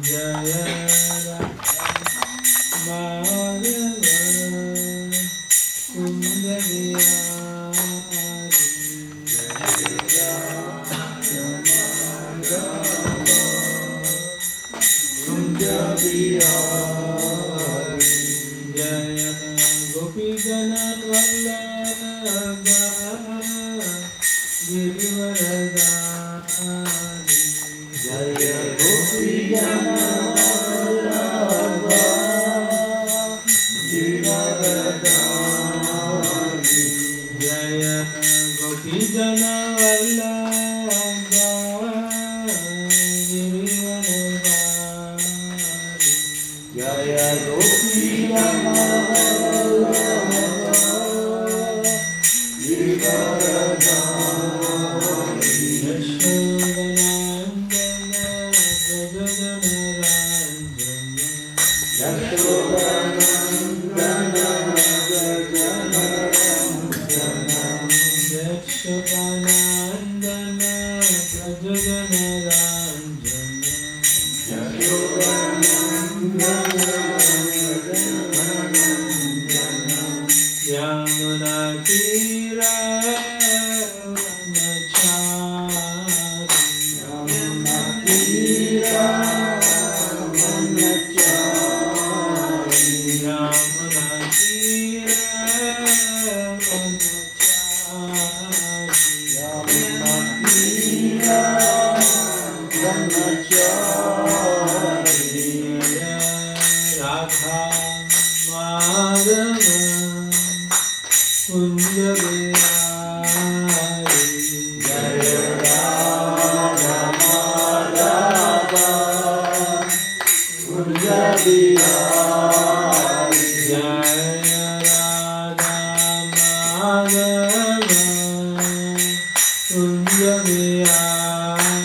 Jaya Madhava Kunda Vihari Jaya Madhava Kunda Vihari Jaya Gopijana Vallabha Girivaradhari Jaya Gopijana Vallabha Girivaradhari Jaya Gopijana Vallabha Girivaradhari Jaya Gopijana Vallabha Girivaradhari Yashodanandana Prajaganaranjana Yamunatira Vanachari Yamunatira Vanachari Yamunatira Vanachari Yamunatira Vanachari Radha Madhava Kunja Vihari Jaya Radha Madhava Kunja Vihari Jaya Radha Madhava Kunja Vihari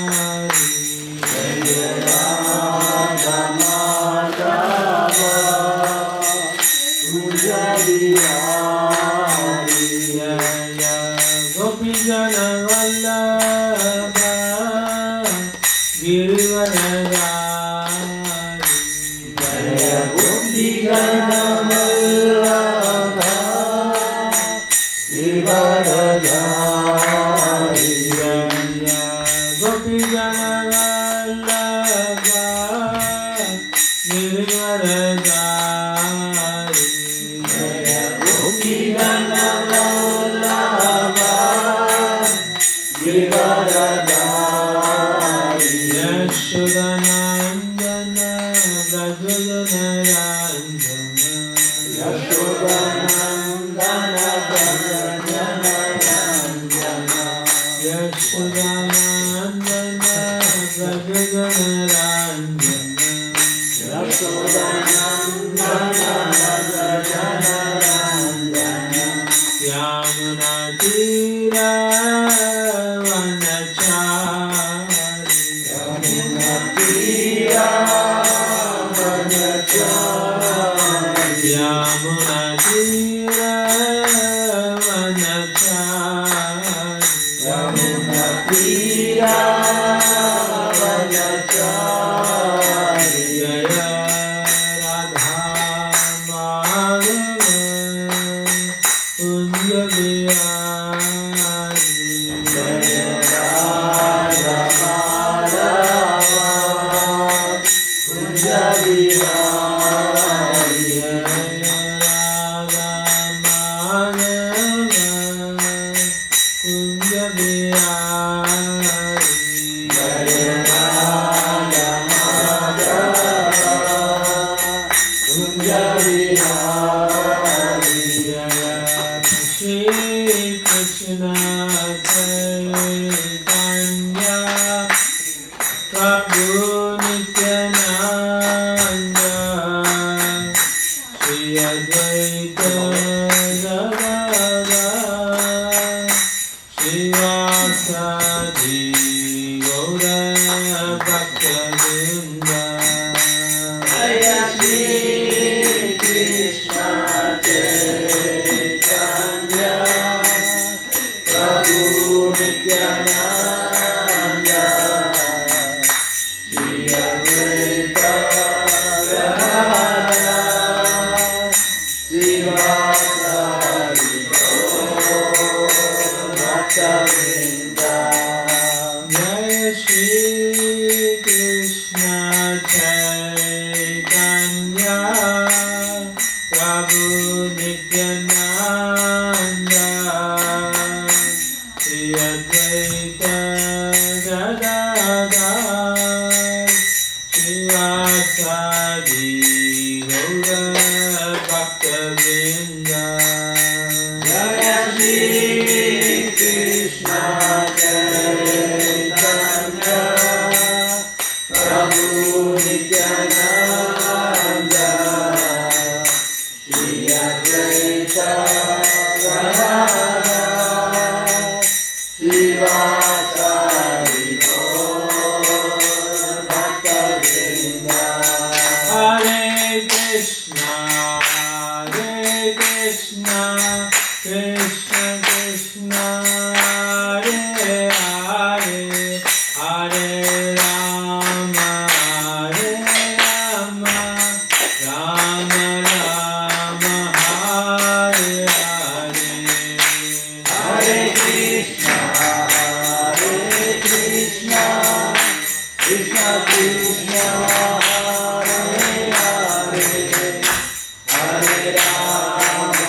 Jaya Radha Madhava Kunja Vihari Jaya Gopijana Vallabha Girivaradhari Jaya Gopijana Vallabha Girivaradhari Jaya Gopijana Vallabha Girivaradhari Jaya Gopijana Vallabha Girivaradhari Yashodanandana Vrajajanaranjana Yashodanandana Vrajajanaranjana Yashodanandana Vrajajanaranjana Yashodanandana Vrajajanaranjana Yamunatira Vanachari Yamunatira Vanachari Yamunatira Vanachari Yamunatira Vanachari Jaya Radha Madhava Kunja Vihari Jaya Radha Madhava Kunja Vihari Jaya Radha Madhava Kunja Vihari Jaya Radha Madhava Kunja Vihari Jaya Shri Krishna Chaitanya Prabhu Nityananda Chaitanya Prabhu Nityananda Shri Advaita Gadadhar Srivasadi Gaura Bhakta-vrinda Jaya Shri Krishna Chaitanya Prabhu Nityananda Shri Advaita Gadadhar Srivasadi Gaura Bhakta-vrinda Hare Krishna Krishna Krishna Hare Hare Hare Rama Rama Rama Hare Hare Hare Krishna Krishna Krishna Hare Hare Hare Rama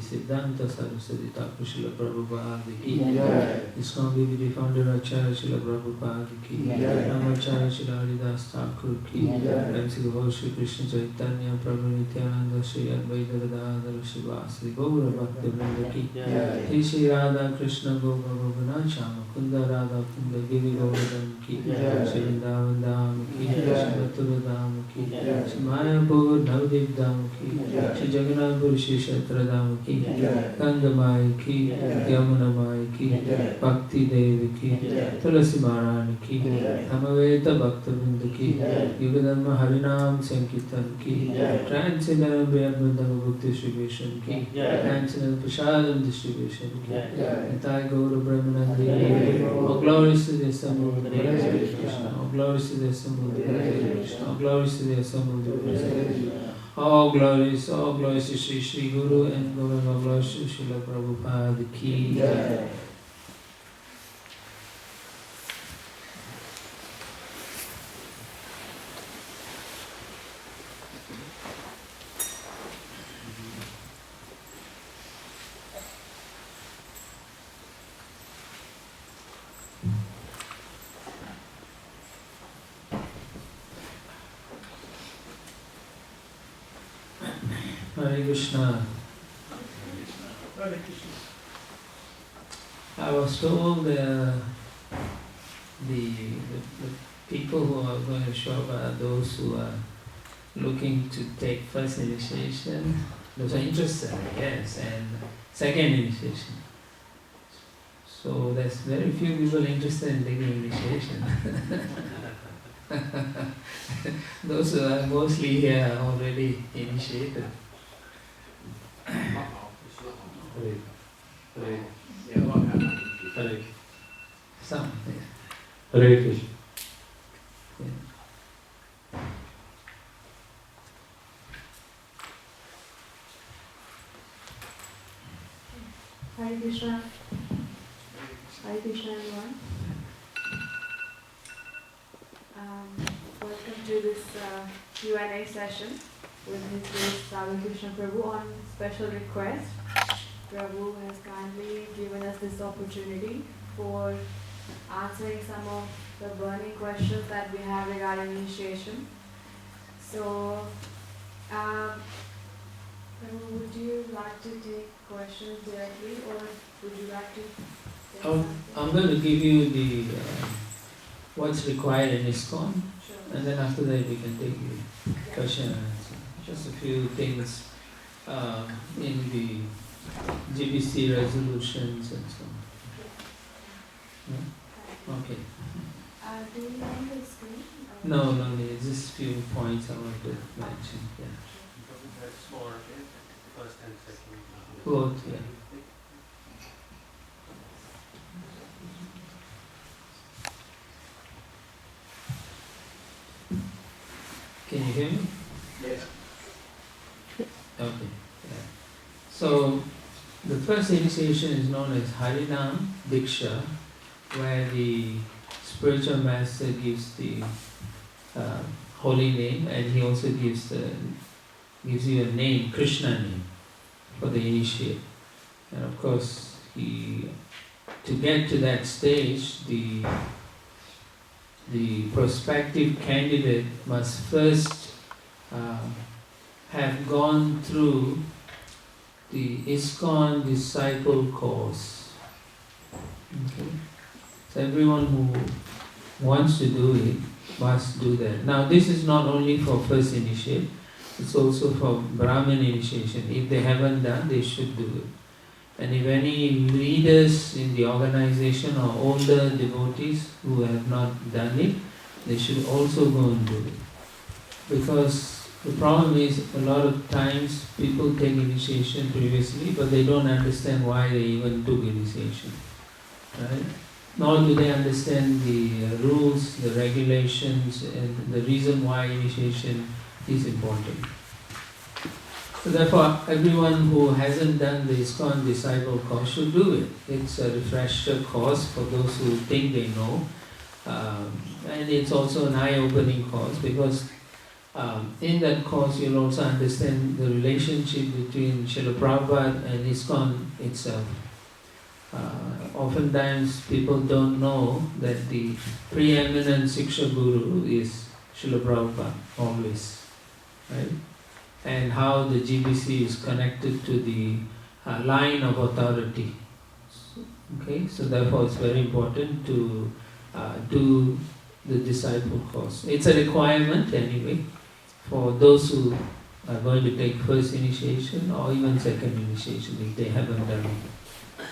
Siddhanta Saraswati Thakur Srila Prabhupada ki ISKCON BBD founder Acharya Srila Prabhupada ki Namacharya Srila Haridas Thakur ki MC Gopal Shri Krishna Chaitanya Prabhu Nityananda Shri Advaita Gadadhar Srivasadi Gaura Bhakta-vrinda ki Shri Radha Krishna Gopa Govana Shama Kunda Radha Kunda Giri Govardhan ki Shri Vrindavan Dham ki Shri Mathura Dham ki Shri Mayapur Navadip Dham ki Shri Jagannathpur Shri Kshetra Dham ki Ganga Mai ki Yamuna Mai ki Bhakti Devi ki Tulasi Maharani ki Samaveta Bhakta-vrinda ki Yugadharma Harinam Sankirtan ki Transcendental Brahmandama Book Distribution ki Transcendental Prasadam Distribution ki Nitai Gaura Brahmanandi. All glories to the assembled Krishna. All glories to the assembled Krishna. All glories to the assembled Krishna. All glories to Sri Sri Guru and Govinda. All glories to Srila Prabhupada ki. Hare Hare Krishna. I was told the people who are going to show up are those who are looking to take first initiation, those are interested, yes, and second initiation. So there's very few people interested in taking initiation. Those who are mostly here are already initiated. Some, yeah. Hare Krishna. Hare Krishna. Hare Krishna, everyone. Welcome to this Q&A session with His Grace Radha Krishna Prabhu on special request. Prabhu has kindly given us this opportunity for answering some of the burning questions that we have regarding initiation. So, Prabhu, would you like to take questions directly, or would you like to say something? I'm going to give you the what's required in ISKCON, Sure. and then after that we can take the question and answer. Just a few things in the GBC resolutions and so on. Yeah? Okay. Do you want the screen? No, need. Just a few points I want to mention. Yeah. That's for first and second. Both, yeah. Can you hear me? Yes. Okay. Yeah. So the first initiation is known as Harinam Diksha, where the spiritual master gives the holy name, and he also gives you a name, Krishna name, for the initiate. And of course, to get to that stage, the prospective candidate must first have gone through the ISKCON disciple course. Okay? So everyone who wants to do it must do that. Now this is not only for first initiate, it's also for Brahmin initiation. If they haven't done, they should do it. And if any leaders in the organization or older devotees who have not done it, they should also go and do it. Because the problem is, a lot of times people take initiation previously, but they don't understand why they even took initiation. Right? Nor do they understand the rules, the regulations, and the reason why initiation is important. So therefore, everyone who hasn't done the ISKCON disciple course should do it. It's a refresher course for those who think they know. And it's also an eye-opening course, because in that course you'll also understand the relationship between Srila Prabhupada and ISKCON itself. Oftentimes people don't know that the preeminent Siksha Guru is Srila Prabhupada, always. Right? And how the GBC is connected to the line of authority. Okay, so therefore it's very important to do the disciple course. It's a requirement anyway for those who are going to take first initiation or even second initiation if they haven't done it.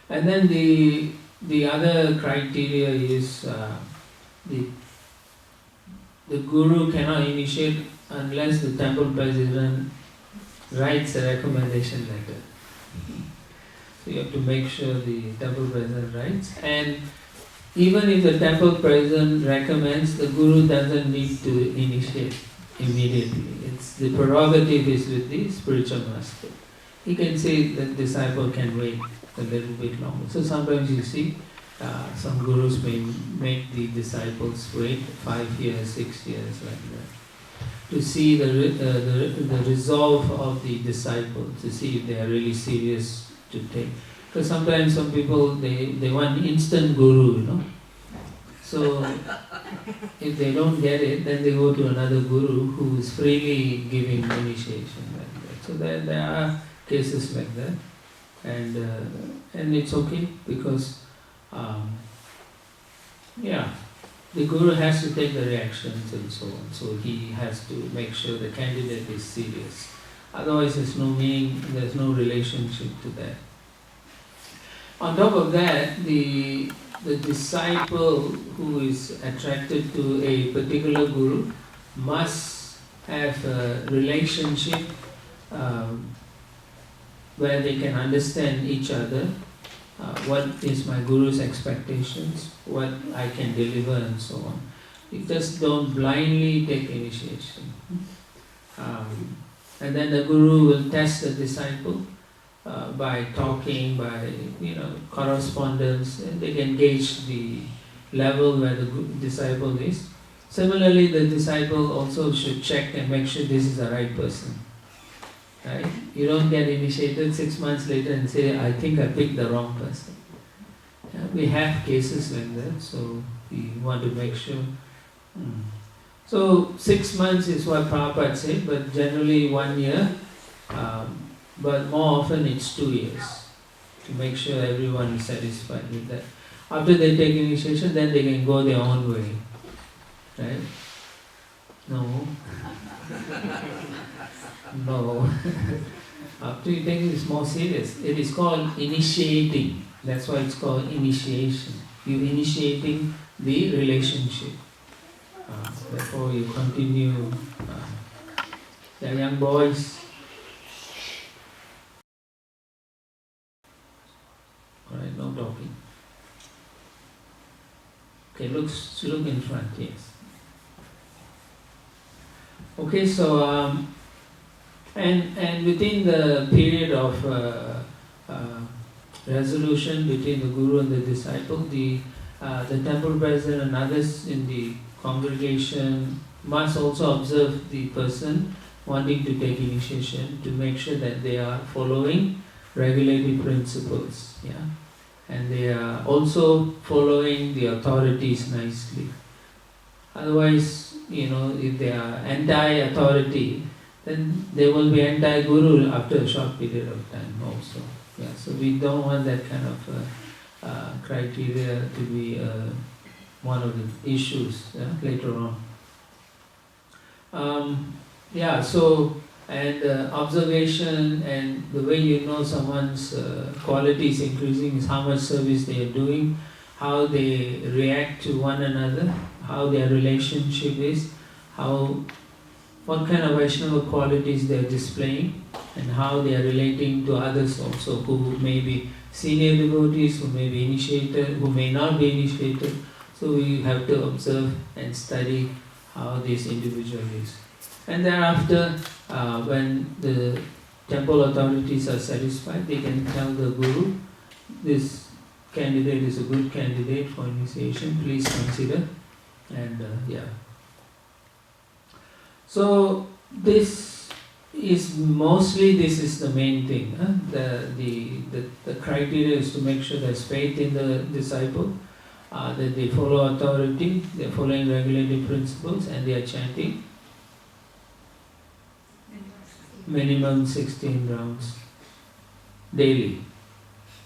And then the other criteria is the guru cannot initiate unless the temple president writes a recommendation letter. So you have to make sure the temple president writes. And even if the temple president recommends, the guru doesn't need to initiate immediately. It's the prerogative is with the spiritual master. He can say that disciple can wait a little bit longer. So sometimes you see some gurus may make the disciples wait 5 years, 6 years, like that, to see the resolve of the disciple, to see if they are really serious to take. Because sometimes some people, they want instant guru, you know. So If they don't get it, then they go to another guru who is freely giving initiation like that. So there are cases like that, and it's okay because the guru has to take the reactions and so on. So he has to make sure the candidate is serious. Otherwise, there's no meaning, there's no relationship to that. On top of that, the disciple who is attracted to a particular guru must have a relationship where they can understand each other, what is my guru's expectations, what I can deliver and so on. You just don't blindly take initiation. And then the guru will test the disciple by talking, by correspondence, and they can gauge the level where the disciple is. Similarly, the disciple also should check and make sure this is the right person. Right? You don't get initiated 6 months later and say, I think I picked the wrong person. Yeah, we have cases like that, so we want to make sure. So 6 months is what Prabhupada said, but generally 1 year, but more often it's 2 years, to make sure everyone is satisfied with that. After they take initiation, then they can go their own way. Right? No. No. After you take it, it's more serious. It is called initiating. That's why it's called initiation. You're initiating the relationship. Therefore, you continue. The young boys. Alright, no talking. Okay, look in front, yes. Okay, so and within the period of resolution between the guru and the disciple, the temple president and others in the congregation must also observe the person wanting to take initiation to make sure that they are following regulative principles, and they are also following the authorities nicely. Otherwise, if they are anti-authority, then they will be anti-guru after a short period of time also. So we don't want that kind of criteria to be one of the issues later on. And observation and the way you know someone's quality is increasing is how much service they are doing, how they react to one another, how their relationship is, what kind of Vaishnava qualities they are displaying, and how they are relating to others also, who may be senior devotees, who may be initiated, who may not be initiated. So we have to observe and study how this individual is. And thereafter, when the temple authorities are satisfied, they can tell the guru, this candidate is a good candidate for initiation, please consider. And So this is the main thing. The criteria is to make sure there's faith in the disciple, that they follow authority, they're following regulative principles, and they are chanting minimum 16 rounds daily,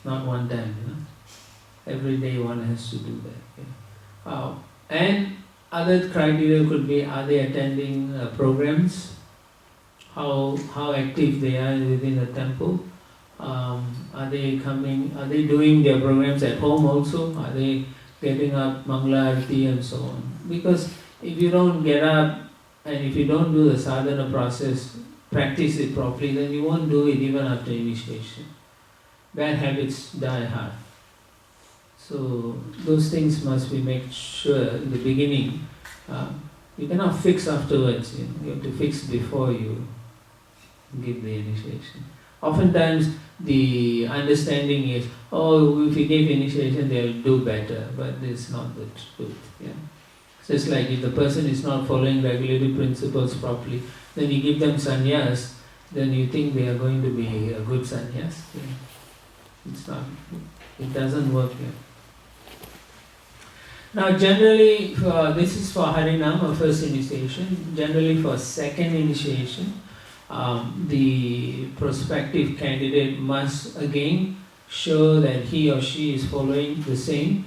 not one time. Every day one has to do that. And other criteria could be, are they attending programs? How active they are within the temple? Are they doing their programs at home also? Are they getting up Mangala Arati and so on? Because if you don't get up and if you don't do the sadhana process, practice it properly, then you won't do it even after initiation. Bad habits die hard. So those things must be made sure in the beginning. You cannot fix afterwards. You have to fix before you give the initiation. Oftentimes the understanding is, if you give initiation they'll do better, but it's not the truth. Just like if the person is not following regulative principles properly, then you give them sannyas, then you think they are going to be a good sannyas. It's not. It doesn't work. Now generally, this is for Harinam, or first initiation. Generally for second initiation, the prospective candidate must again show that he or she is following the same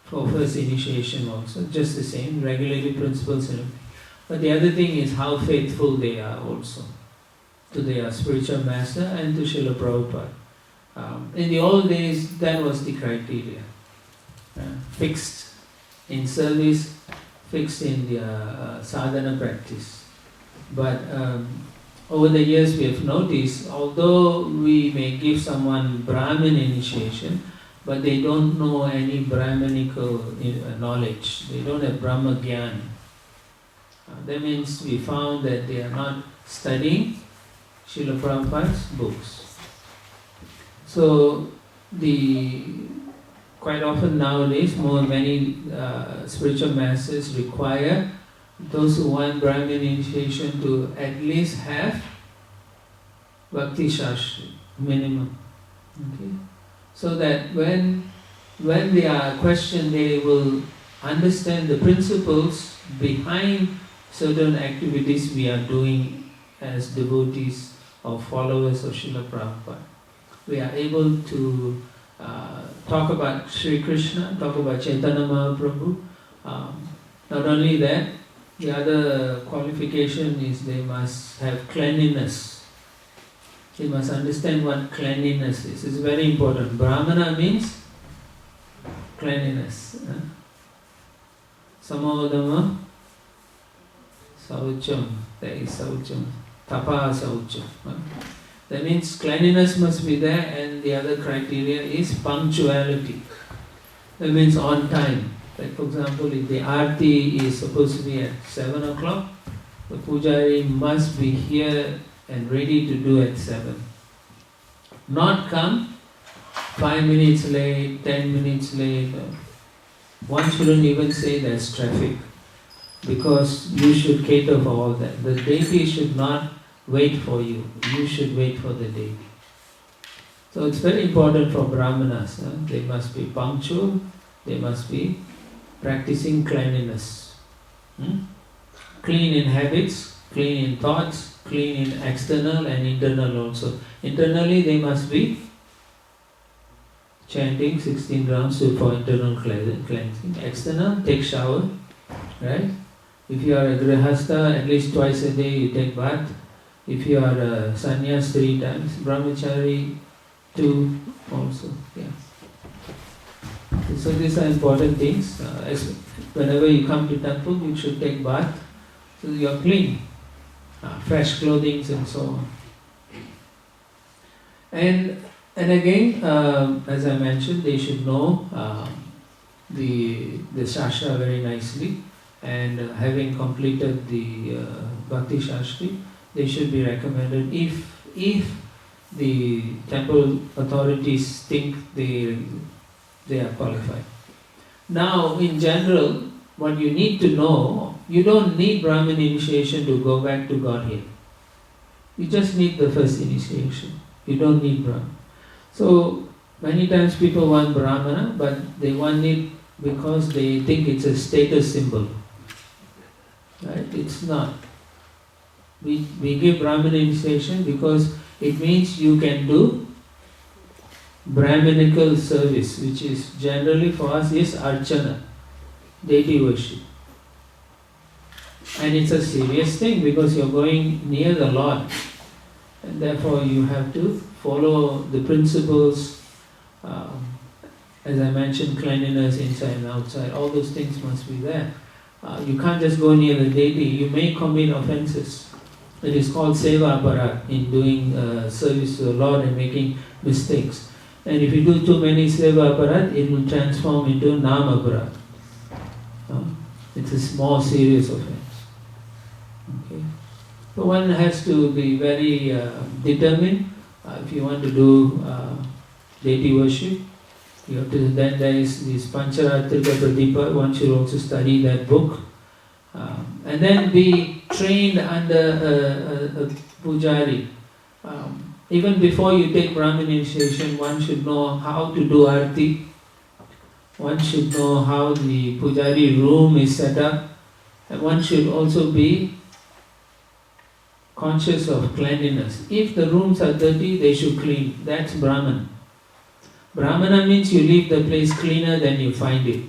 for first initiation also, just the same, regulatory principles and everything. But the other thing is how faithful they are also to their spiritual master and to Srila Prabhupada. In the old days, that was the criteria. Fixed in service, fixed in their sadhana practice. But over the years we have noticed, although we may give someone Brahmin initiation, but they don't know any Brahmanical knowledge. They don't have Brahma Gyan. That means we found that they are not studying Srila Prabhupada's books. So quite often nowadays, many spiritual masters require those who want Brahmin initiation to at least have Bhakti Shastri, minimum. Okay? So that when they are questioned, they will understand the principles behind certain activities we are doing as devotees or followers of Srila Prabhupada. We are able to talk about Sri Krishna, talk about Chaitanya Mahaprabhu. Not only that, the other qualification is they must have cleanliness. They must understand what cleanliness is. It's very important. Brahmana means cleanliness. Samodama, saucham, there is saucham, tapa saucham. That means cleanliness must be there, and the other criteria is punctuality. That means on time. Like for example, if the arti is supposed to be at 7 o'clock, the pujari must be here and ready to do at 7. Not come 5 minutes late, 10 minutes late. One shouldn't even say there's traffic, because you should cater for all that. The deity should not wait for you. You should wait for the deity. So it's very important for brahmanas. They must be punctual. They must be practicing cleanliness. Clean in habits, clean in thoughts, clean in external and internal also. Internally they must be chanting 16 rounds for internal cleansing. External, take shower, right? If you are a grihastha, at least twice a day you take bath. If you are a sannyas 3 times, brahmachari 2 also. Yeah. So these are important things. Whenever you come to temple, you should take bath, so you are clean, fresh clothing and so on. And again, as I mentioned, they should know the Shastra very nicely, and having completed the Bhakti Shastri, they should be recommended if the temple authorities think they are qualified. Now, in general, what you need to know, you don't need Brahmin initiation to go back to Godhead. You just need the first initiation. You don't need Brahmin. So, many times people want Brahmana, but they want it because they think it's a status symbol. Right? It's not. We give Brahmin initiation because it means you can do Brahminical service, which is generally for us is archana, deity worship. And it's a serious thing because you're going near the Lord, and therefore you have to follow the principles, as I mentioned, cleanliness inside and outside, all those things must be there. You can't just go near the deity, you may commit offenses. It is called seva aparat, in doing service to the Lord and making mistakes. And if you do too many seva aparat, it will transform into nam aparat. It's a small serious offense. Okay. So one has to be very determined. If you want to do deity worship, you have to. Then there is this Pancharatrika Pradipa. One should also study that book, and then be trained under a pujari. Even before you take Brahmin initiation, one should know how to do arti, one should know how the pujari room is set up, and one should also be conscious of cleanliness. If the rooms are dirty, they should clean. That's Brahman. Brahmana means you leave the place cleaner than you find it.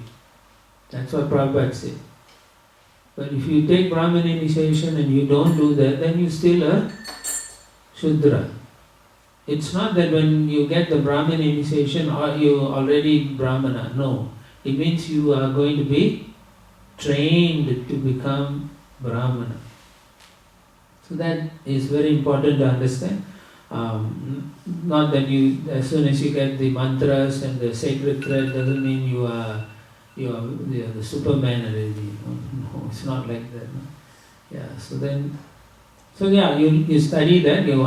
That's what Prabhupada said. But if you take Brahman initiation and you don't do that, then you're still a Shudra. It's not that when you get the Brahman initiation or you're already Brahmana. No. It means you are going to be trained to become Brahmana. So that is very important to understand. Not that you, as soon as you get the mantras and the sacred thread, doesn't mean you are the Superman already. No, it's not like that. No? Yeah. You study that. You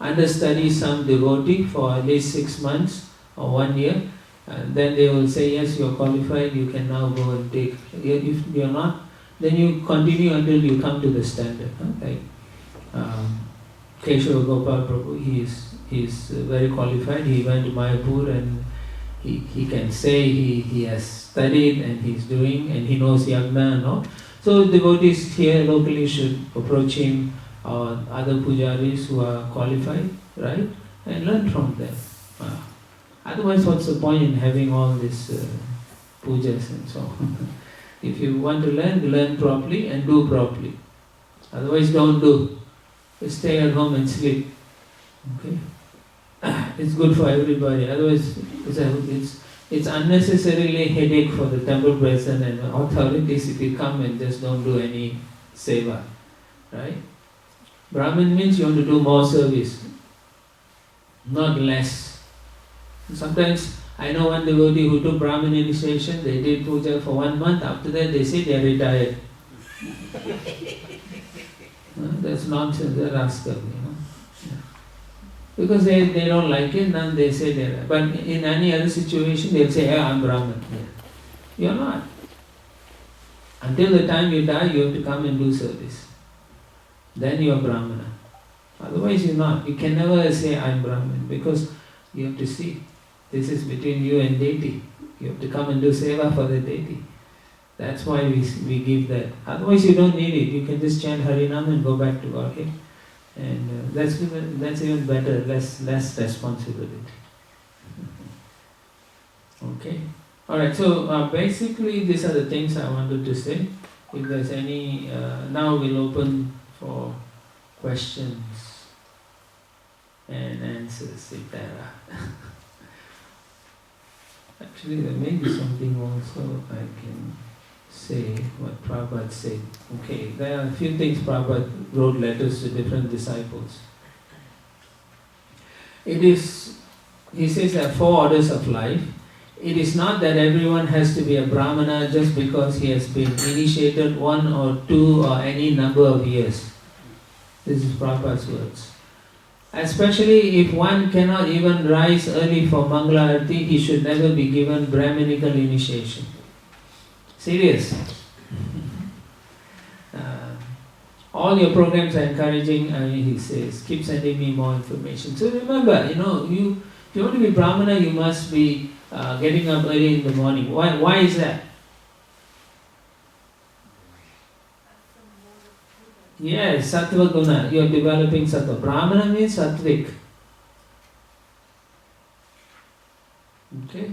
understudy some devotee for at least 6 months or 1 year, and then they will say, yes, you are qualified. You can now go and take. If you are not, then you continue until you come to the standard. Like Keshava Gopal Prabhu, he is very qualified. He went to Mayapur and he can say he has studied and he's doing and he knows yagna and all. So devotees here locally should approach him or other pujaris who are qualified, right? And learn from them. Otherwise, what's the point in having all these pujas and so on? If you want to learn properly and do properly. Otherwise, don't do. Just stay at home and sleep. Okay? It's good for everybody. Otherwise, it's unnecessarily headache for the temple president and authorities if you come and just don't do any seva. Right? Brahmin means you want to do more service, not less. Sometimes I know one devotee who took Brahmin initiation, they did puja for 1 month, after that they say they are retired. That's nonsense, they're rascal, Yeah. Because they don't like it, then they say they're. But in any other situation, they'll say, hey, I'm Brahmin. Yeah. You're not. Until the time you die, you have to come and do service. Then you are Brahmana. Otherwise, you're not. You can never say, I'm Brahmin, because you have to see. This is between you and Deity. You have to come and do seva for the Deity. That's why we give that. Otherwise you don't need it. You can just chant Harinam and go back to Godhead. And that's even better, less responsibility. Okay? Alright, so basically these are the things I wanted to say. If there's any, now we'll open for questions and answers if there are. Actually, there may be something also I can say what Prabhupada said. Okay, there are a few things Prabhupada wrote letters to different disciples. He says there are 4 orders of life. It is not that everyone has to be a Brahmana just because he has been initiated 1 or 2 or any number of years. This is Prabhupada's words. Especially if one cannot even rise early for Mangala Arati, he should never be given Brahminical initiation. Serious. All your programs are encouraging, he says, keep sending me more information. So remember, if you want to be Brahmana, you must be getting up early in the morning. Why is that? Yes, Sattva Guna. You are developing Sattva. Brahmana means Sattvic. Okay?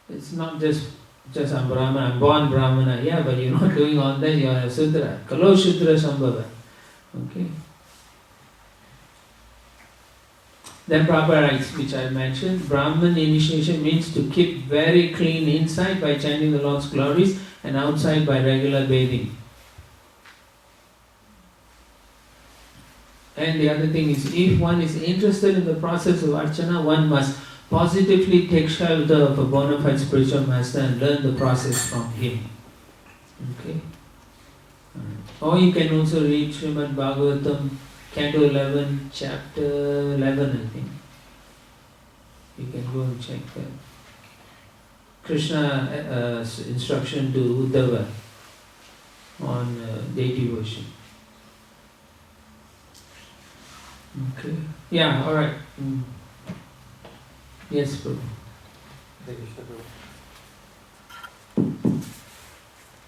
It's not just I'm Brahmana, I'm born Brahmana. Yeah, but you're not doing all that, you are a Sudra. Kalo Shudra Sambhava. Okay? Then Prabhupada writes, which I mentioned, Brahman initiation means to keep very clean inside by chanting the Lord's glories and outside by regular bathing. And the other thing is, if one is interested in the process of Archana, one must positively take shelter of a bona fide spiritual master and learn the process from him. Okay? Or you can also read Srimad Bhagavatam, Canto 11, Chapter 11, I think. You can go and check that. Krishna instruction to Uddhava on Deity worship. Okay. Yeah, alright. Yes, Prabhu. Hare Krishna Prabhu.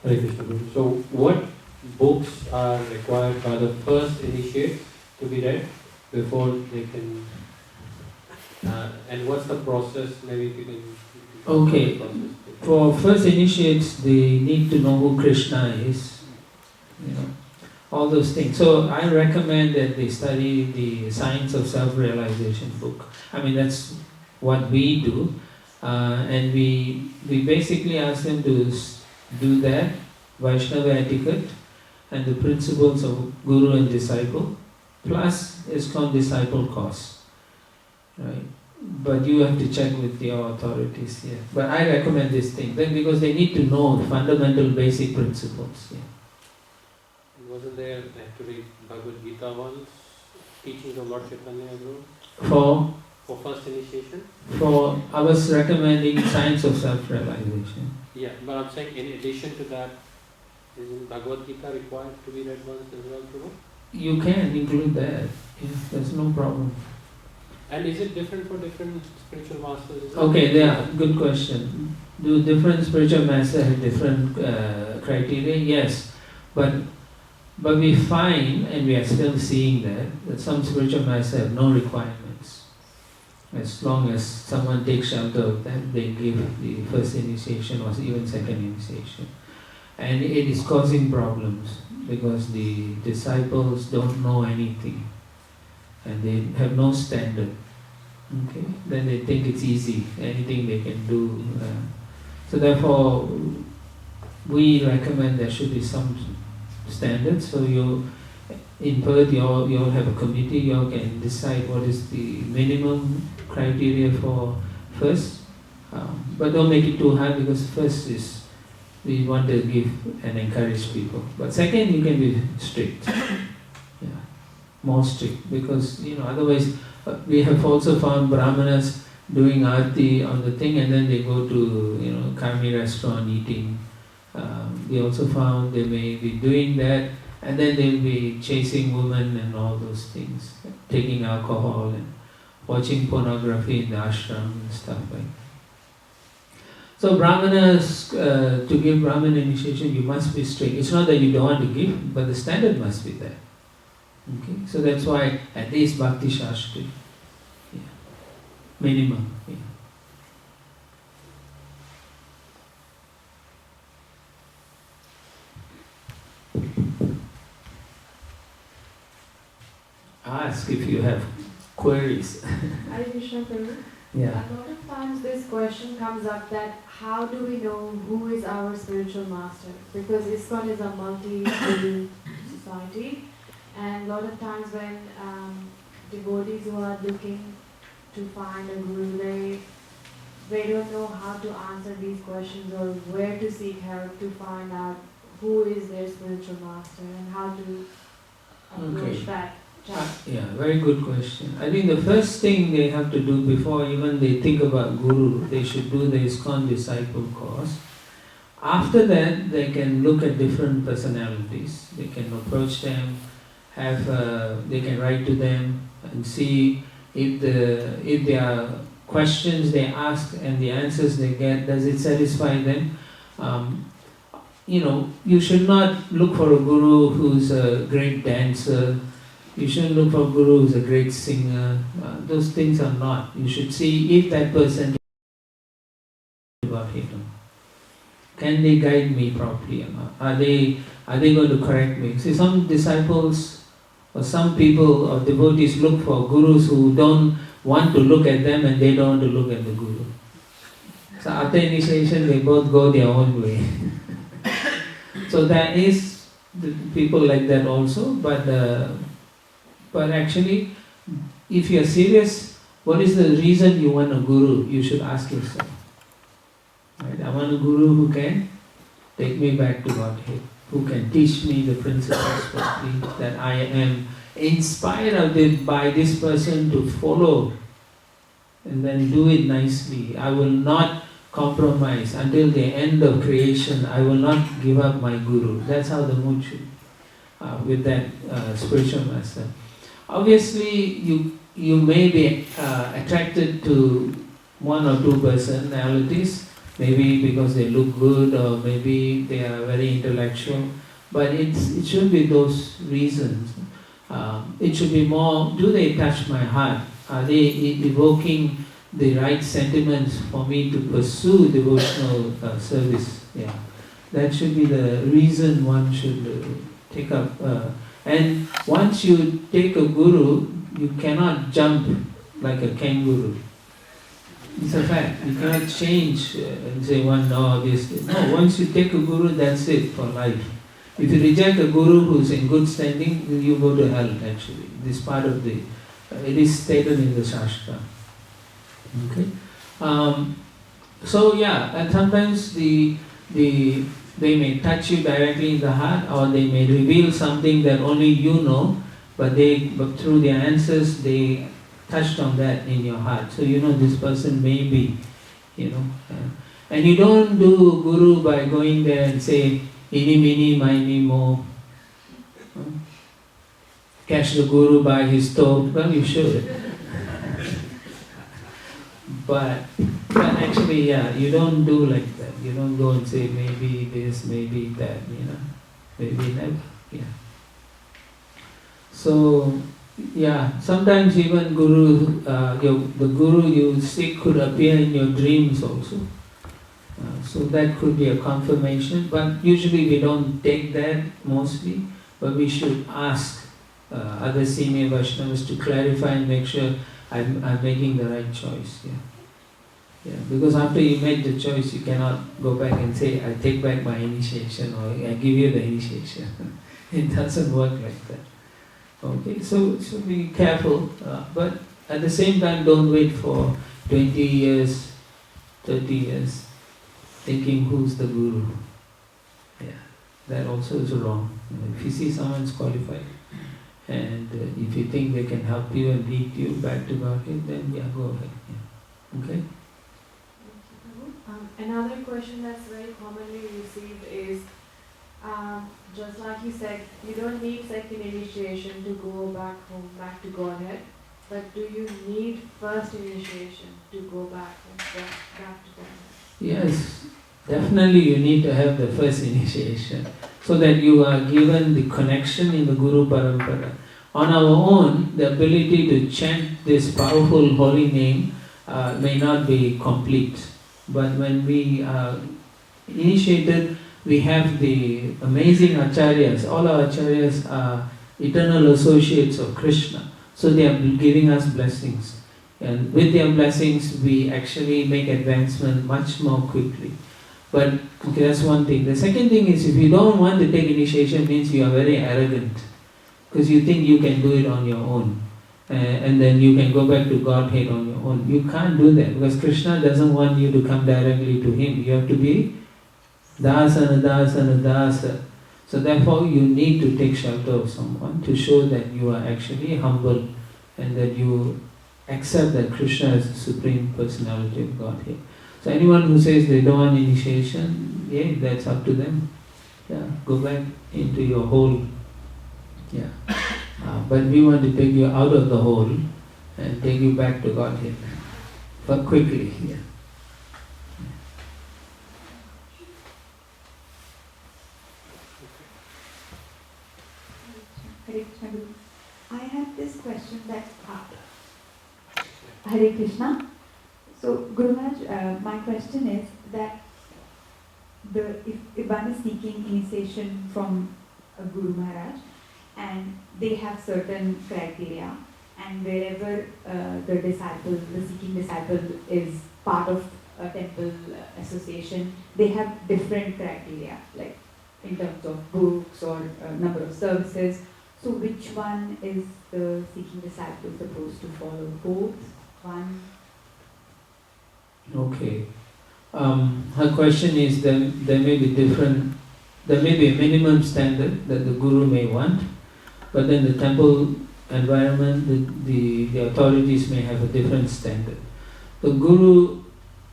Hare Krishna Prabhu. So what books are required by the first initiate to be read before they can, and what's the process, maybe if you can... Okay, for first initiates, they need to know who Krishna is, you know, all those things. So I recommend that they study the Science of Self-Realization book. I mean, that's what we do. And we basically ask them to do that, Vaishnava etiquette, and the principles of Guru and Disciple, plus ISKCON Disciple course, right? But you have to check with your authorities here. But I recommend this thing, then because they need to know the fundamental basic principles. Yeah. Wasn't there actually Bhagavad Gita once, teachings of Lord Chaitanya Guru? For first initiation? I was recommending Science of Self-Realization. Yeah, but I'm saying in addition to that, isn't Bhagavad Gita required to be read once as well, Prabhu? You can include that. Yeah, there's no problem. And is it different for different spiritual masters? Okay, yeah, good question. Do different spiritual masters have different criteria? Yes, but we find, and we are still seeing that some spiritual masters have no requirements. As long as someone takes shelter of them, they give the first initiation or even second initiation. And it is causing problems because the disciples don't know anything and they have no standard. Okay, then they think it's easy, anything they can do. So therefore, we recommend there should be some standards. So in Perth, you all have a committee. You all can decide what is the minimum criteria for first, but don't make it too high because first is we want to give and encourage people. But second, you can be strict, yeah, more strict, because otherwise. We have also found Brahmanas doing arti on the thing and then they go to Karmi restaurant eating. We also found they may be doing that and then they'll be chasing women and all those things, taking alcohol and watching pornography in the ashram and stuff like that. So Brahmanas, to give Brahman initiation, you must be strict. It's not that you don't want to give, but the standard must be there. Okay, so that's why at least Bhakti Shastri, yeah, minimum. Yeah. Ask if you have queries. Hare Krishna Prabhu. Yeah. A lot of times this question comes up that how do we know who is our spiritual master? Because ISKCON is a multi-religious society. And a lot of times when devotees who are looking to find a guru, they don't know how to answer these questions or where to seek help to find out who is their spiritual master and how to approach that. Yeah, very good question. I think the first thing they have to do before even they think about guru, they should do the ISKCON disciple course. After that, they can look at different personalities. They can approach them. They can write to them and see if there are questions they ask and the answers they get, does it satisfy them? You should not look for a guru who's a great dancer. You shouldn't look for a guru who's a great singer. Those things are not. You should see if that person about him. Can they guide me properly or not? Are they going to correct me? See, some disciples or some people or devotees look for gurus who don't want to look at them and they don't want to look at the guru. So after initiation, they both go their own way. So there is people like that also, but actually, if you are serious, what is the reason you want a guru? You should ask yourself. Right? I want a guru who can take me back to Godhead, who can teach me the principles properly, that I am inspired by this person to follow and then do it nicely. I will not compromise until the end of creation. I will not give up my guru. That's how the mood should with that spiritual master. Obviously, you may be attracted to one or two personalities, maybe because they look good, or maybe they are very intellectual. But it shouldn't be those reasons. It should be more, do they touch my heart? Are they evoking the right sentiments for me to pursue devotional service? Yeah, that should be the reason one should take up. And once you take a guru, you cannot jump like a kangaroo. It's a fact. You cannot change and say one, no, this. No, once you take a guru, that's it for life. If you reject a guru who's in good standing, you go to hell actually. This part of the, it is stated in the Shastra. Okay? So yeah, and sometimes they may touch you directly in the heart, or they may reveal something that only you know, but through their answers they touched on that in your heart. So you know this person may be, and you don't do guru by going there and say, "Ini mini mini mo." Catch the guru by his toe. Well, you should. But actually, yeah, you don't do like that. You don't go and say maybe this, maybe that, maybe never. Yeah. So, yeah, sometimes even the guru you seek could appear in your dreams also. So that could be a confirmation, but usually we don't take that mostly, but we should ask other senior Vaishnavas to clarify and make sure I'm making the right choice. Yeah. Yeah, because after you make the choice, you cannot go back and say, I take back my initiation, or I give you the initiation. It doesn't work like that. Okay, so be careful, but at the same time, don't wait for 20 years, 30 years, thinking who's the guru. Yeah, that also is wrong. If you see someone's qualified, and if you think they can help you and lead you back to Godhead, then yeah, go ahead. Yeah. Okay? Another question that's very commonly received is, just like you said, you don't need second initiation to go back home, back to Godhead, but do you need first initiation to go back to Godhead? Yes, definitely you need to have the first initiation, so that you are given the connection in the Guru Parampara. On our own, the ability to chant this powerful holy name may not be complete. But when we are initiated, we have the amazing acharyas. All our acharyas are eternal associates of Krishna. So they are giving us blessings. And with their blessings, we actually make advancement much more quickly. But okay, that's one thing. The second thing is, if you don't want to take initiation, means you are very arrogant. Because you think you can do it on your own. And then you can go back to Godhead on your own. You can't do that, because Krishna doesn't want you to come directly to Him. You have to be dasana, dasana, dasa. So therefore you need to take shelter of someone to show that you are actually humble and that you accept that Krishna is the Supreme Personality of Godhead. So anyone who says they don't want initiation, yeah, that's up to them. Yeah, go back into your hole. Yeah. But we want to take you out of the hole and take you back to Godhead. But quickly, yeah. Hare Krishna Guru. I have this question that Hare Krishna. So Guru Maharaj, my question is that if one is seeking initiation from a Guru Maharaj, and they have certain criteria, and wherever the seeking disciple is part of a temple association, they have different criteria, like in terms of books or number of services. So which one is the seeking disciple supposed to follow? Both? One? Okay. Her question is there may be a minimum standard that the Guru may want, but then the temple environment, the authorities may have a different standard. The Guru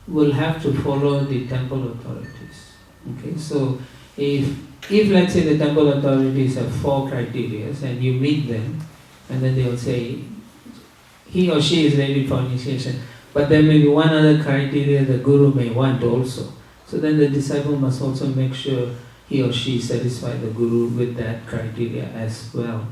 will have to follow the temple authorities. Okay, so if let's say the temple authorities have 4 criteria and you meet them, and then they'll say he or she is ready for initiation, But there may be one other criteria the guru may want also. So then the disciple must also make sure he or she satisfy the guru with that criteria as well.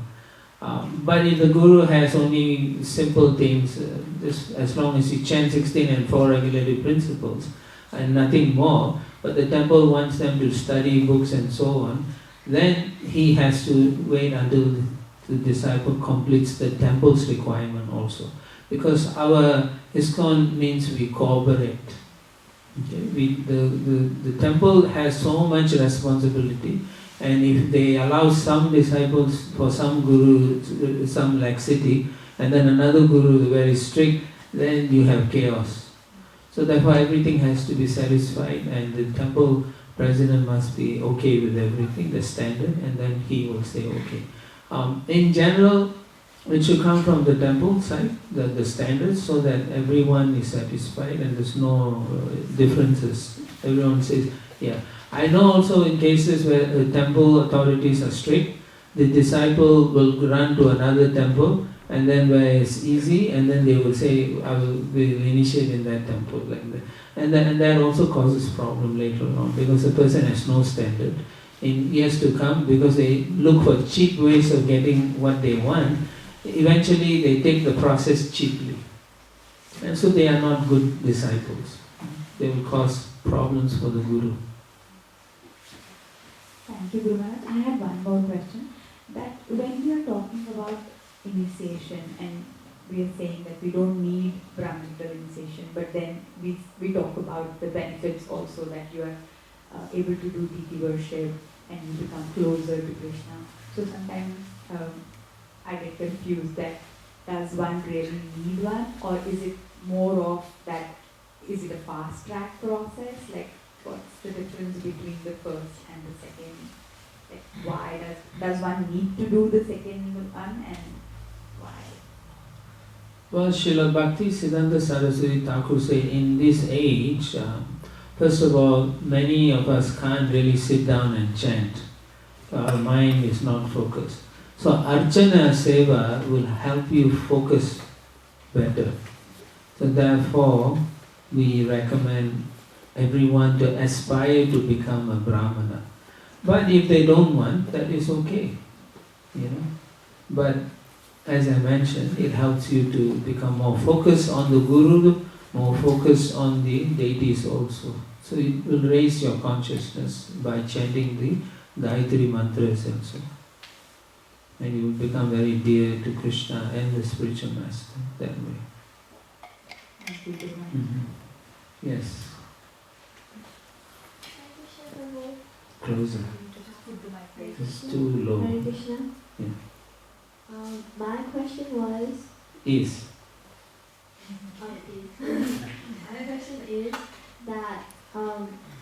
But if the guru has only simple things, just as long as you chant 16 and 4 regulative principles and nothing more, but the temple wants them to study books and so on, then he has to wait until the disciple completes the temple's requirement also. Because our ISKCON means we cooperate. Okay? The temple has so much responsibility, and if they allow some disciples for some guru, some laxity, and then another guru is very strict, then you have chaos. So therefore everything has to be satisfied, and the temple president must be okay with everything, the standard, and then he will say okay. In general, it should come from the temple side, the standards, so that everyone is satisfied and there's no differences. Everyone says, yeah. I know also in cases where temple authorities are strict, the disciple will run to another temple, and then where it's easy, and then they will say, I will initiate in that temple, like that. And that also causes problem later on, because the person has no standard. In years to come, because they look for cheap ways of getting what they want, eventually they take the process cheaply. And so they are not good disciples. They will cause problems for the guru. Thank you, Guru Maharaj. I had one more question. That when we are talking about initiation, and we are saying that we don't need Brahmanical initiation, but then we talk about the benefits also, that you are able to do deity worship and you become closer to Krishna. So sometimes I get confused that does one really need one, or is it more of that, is it a fast track process? Like, what's the difference between the first and the second? Like, why does one need to do the second one, and why? Well, Srila Bhakti Siddhanta Saraswati Thakur say, in this age, first of all, many of us can't really sit down and chant. Our mind is not focused. So Archana Seva will help you focus better. So therefore, we recommend everyone to aspire to become a Brahmana. But if they don't want, that is okay. But as I mentioned, it helps you to become more focused on the Guru, more focused on the deities also. So it will raise your consciousness by chanting the Gayatri mantras also. And you will become very dear to Krishna and the spiritual master that way. Thank you, Guru Maharaj. Mm-hmm. Yes. Closer. It's too low. Hare Krishna. Yeah. My question was. Is. My question is that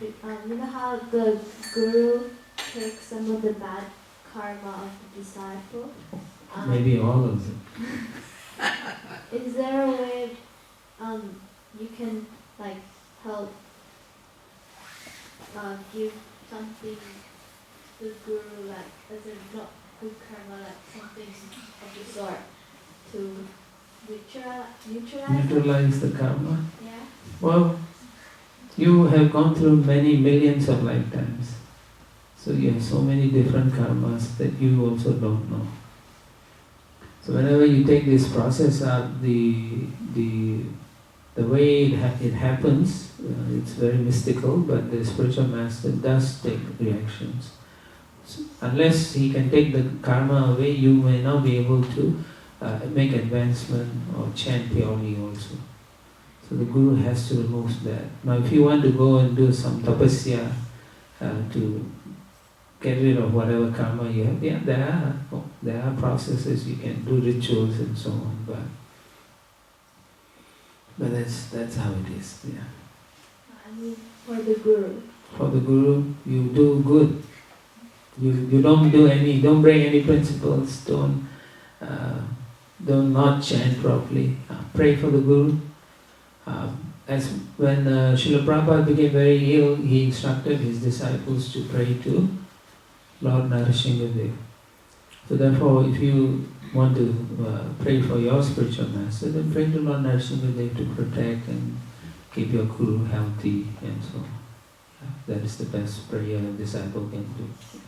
you know how the guru takes some of the bad karma of the disciple. Maybe all of it. Is there a way you can like help give something to the guru, like as a not good karma, like something of the sort to Neutralize the karma? Yeah. Well, you have gone through many millions of lifetimes. So you have so many different karmas that you also don't know. So whenever you take this process up, the way it happens, it's very mystical, but the spiritual master does take reactions. So unless he can take the karma away, you may not be able to make advancement or chant purely also. So the guru has to remove that. Now if you want to go and do some tapasya to get rid of whatever karma you have, yeah, there are processes, you can do rituals and so on, but that's how it is. Yeah. I mean, for the guru. For the guru, you do good. You don't break any principles. Don't not chant properly. Pray for the guru. As when Srila Prabhupada became very ill, he instructed his disciples to pray to Lord Narasimhadev. So therefore, if you want to pray for your spiritual master, then pray to Lord Narasimhadev to protect and keep your guru healthy and so on. Yeah, that is the best prayer a disciple can do. Yeah.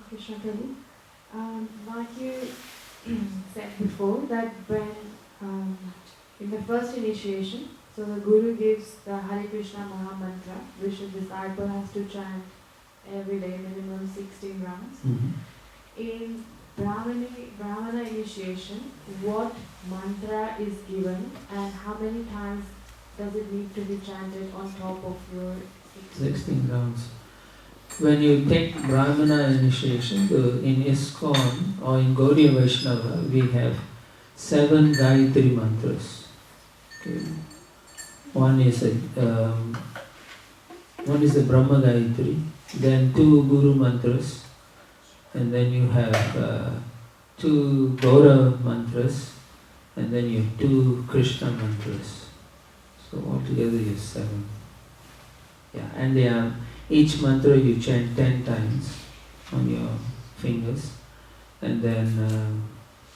Krishna Prabhu, like you said before, that when in the first initiation, so the Guru gives the Hare Krishna Maha Mantra, which the disciple has to chant every day, minimum 16 rounds. In Brahmana initiation, what mantra is given and how many times does it need to be chanted on top of your 16 rounds. When you take Brahmana initiation, in ISKCON or in Gaudiya Vaishnava, we have 7 Gayatri mantras. Okay. One is the Brahma Gayatri, then 2 Guru mantras, and then you have 2 Gaura mantras, and then you have 2 Krishna mantras. So altogether you have 7. Yeah, and they are, each mantra you chant 10 times on your fingers, and then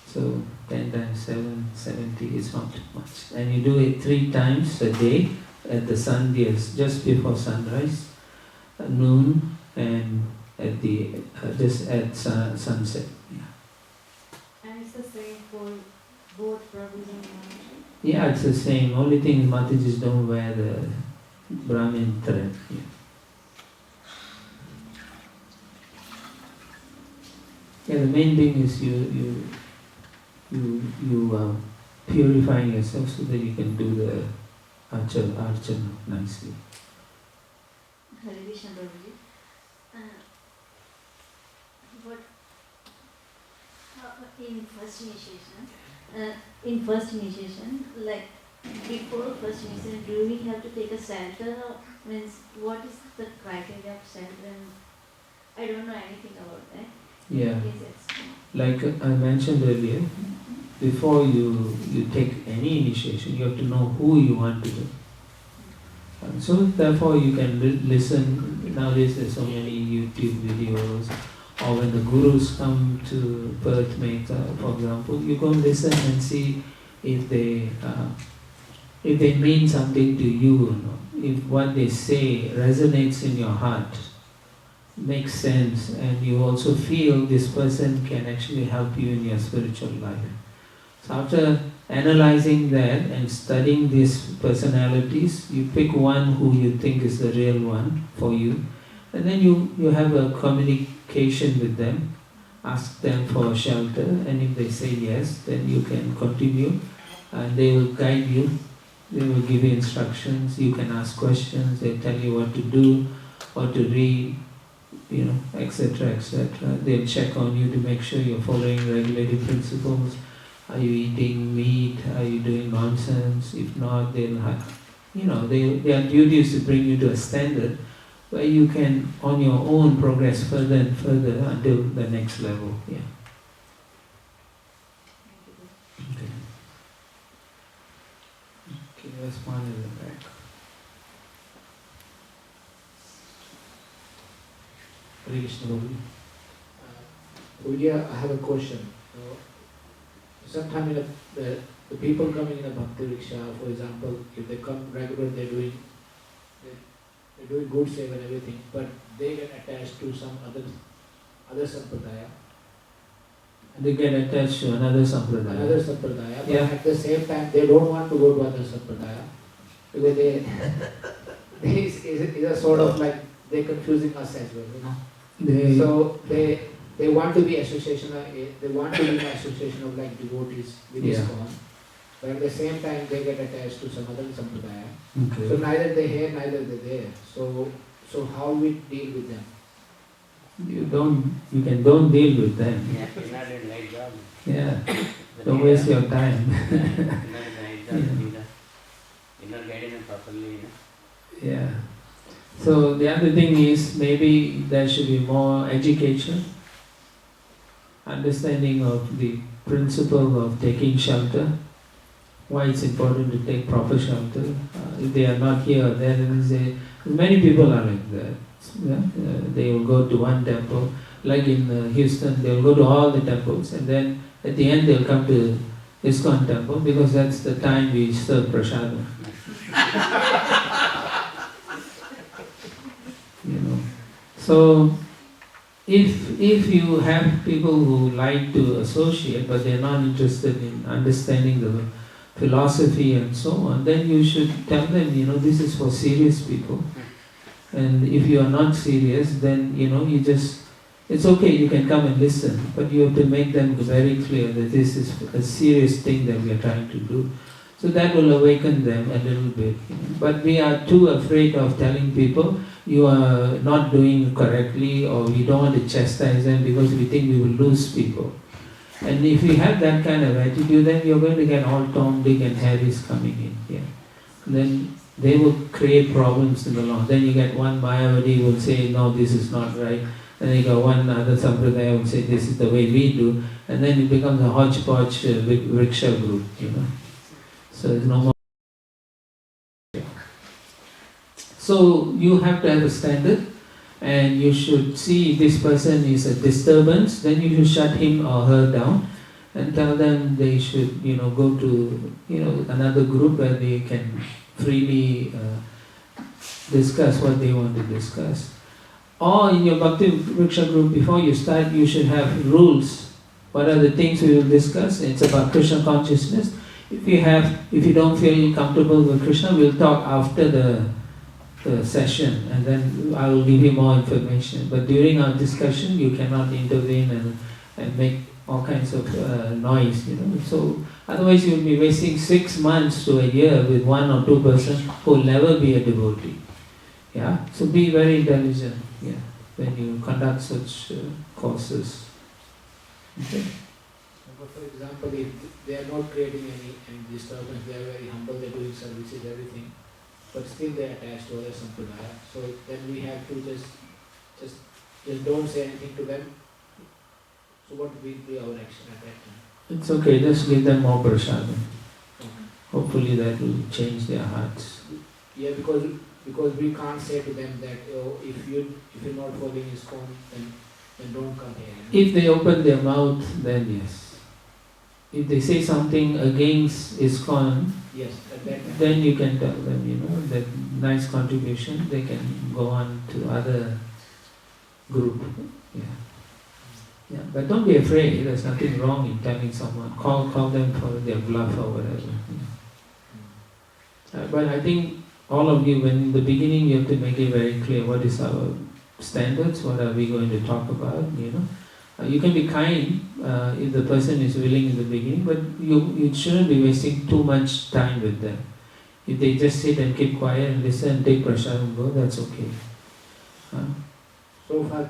so 10 times 7, 70 is not much. And you do it 3 times a day at the sun, just before sunrise, at noon, and at the just at sunset. Yeah. And it's the same for both Prabhus and Mataji? Yeah, it's the same. Only thing is Matajis don't wear the Brahmin thread. Yeah. Yeah, the main thing is you purifying yourself so that you can do the archana nicely. Hare Krishna Prabhuji. In first initiation, like before first initiation, do we have to take a shelter? Means what is the criteria of shelter? I don't know anything about that. Yeah. Please explain. Like I mentioned earlier, before you take any initiation, you have to know who you want to do. And so therefore you can listen. Nowadays there's so many YouTube videos, or when the gurus come to Perth, for example, you go and listen and see if they mean something to you or not. If what they say resonates in your heart, makes sense, and you also feel this person can actually help you in your spiritual life. So after analyzing that and studying these personalities, you pick one who you think is the real one for you, and then you have a communication with them, ask them for shelter, and if they say yes, then you can continue, and they will guide you, they will give you instructions, you can ask questions, they tell you what to do, what to read, etc., etc. They'll check on you to make sure you're following regulative principles. Are you eating meat? Are you doing nonsense? If not, they'll have, their duty is to bring you to a standard where you can, on your own, progress further and further until the next level. Yeah. Okay. Okay, there's one in the back. Hare Krishna Prabhu. Udya, I have a question. Sometimes the people coming in a bhakti rickshaw, for example, if they come regular, they're doing good seva and everything, but they get attached to some other sampradaya. And they get attached to another sampradaya. But at the same time, they don't want to go to other sampradaya because it's a sort of like they're confusing us as well, So they want to be association. They want to be in association of like devotees with ISKCON, but at the same time they get attached to some other sampradaya. Okay. So neither they here, neither they there. So how we deal with them? You don't deal with them. Yeah, you're not doing the right job. Yeah. Don't waste your time. You're not doing the right job. You're not guiding them properly. Yeah. So the other thing is maybe there should be more education, understanding of the principle of taking shelter. why it's important to take proper shelter. If they are not here or there, then many people are like that. Yeah? They will go to one temple, like in Houston, they will go to all the temples, and then at the end they'll come to ISKCON temple because that's the time we serve prasadam. You know. So if you have people who like to associate but they're not interested in understanding the philosophy and so on, then you should tell them, this is for serious people. And if you are not serious, then it's okay, you can come and listen, but you have to make them very clear that this is a serious thing that we are trying to do. So that will awaken them a little bit. But we are too afraid of telling people you are not doing correctly, or we don't want to chastise them because we think we will lose people. And if you have that kind of attitude, then you're going to get all Tom, Dick and Harrys coming in here. Then they will create problems in the long. Then you get one Mayavadi will say, no, this is not right. And you got one other Sampradaya will say, this is the way we do. And then it becomes a hodgepodge rickshaw group, So there's no more. So you have to have a standard, and you should see if this person is a disturbance, then you should shut him or her down and tell them they should, go to, another group where they can freely discuss what they want to discuss. Or in your Bhakti Vriksha group, before you start, you should have rules. What are the things we will discuss? It's about Krishna consciousness. If you don't feel comfortable with Krishna, we'll talk after the session, and then I will give you more information. But during our discussion, you cannot intervene and make all kinds of noise, So otherwise you will be wasting 6 months to a year with one or two persons who will never be a devotee. Yeah. So be very intelligent. Yeah. When you conduct such courses. Okay. For example, if they are not creating any disturbance, they are very humble, they are doing services, everything, but still they are attached to other sampradaya. So then we have to just don't say anything to them. So what will be our action at that time? It's okay, just give them more prasadam. Okay. Hopefully that will change their hearts. Yeah, because we can't say to them that if you're not following ISKCON, then don't come here. If they open their mouth, then yes. If they say something against ISKCON, yes, at that time. Then you can tell them, that nice contribution, they can go on to other group. Yeah. Yeah. But don't be afraid, there's nothing wrong in telling someone. Call them for their bluff or whatever. Yeah. But I think all of you, when in the beginning you have to make it very clear what is our standards, what are we going to talk about, You can be kind if the person is willing in the beginning, but you shouldn't be wasting too much time with them. If they just sit and keep quiet and listen, take prasadam and go, that's okay. So far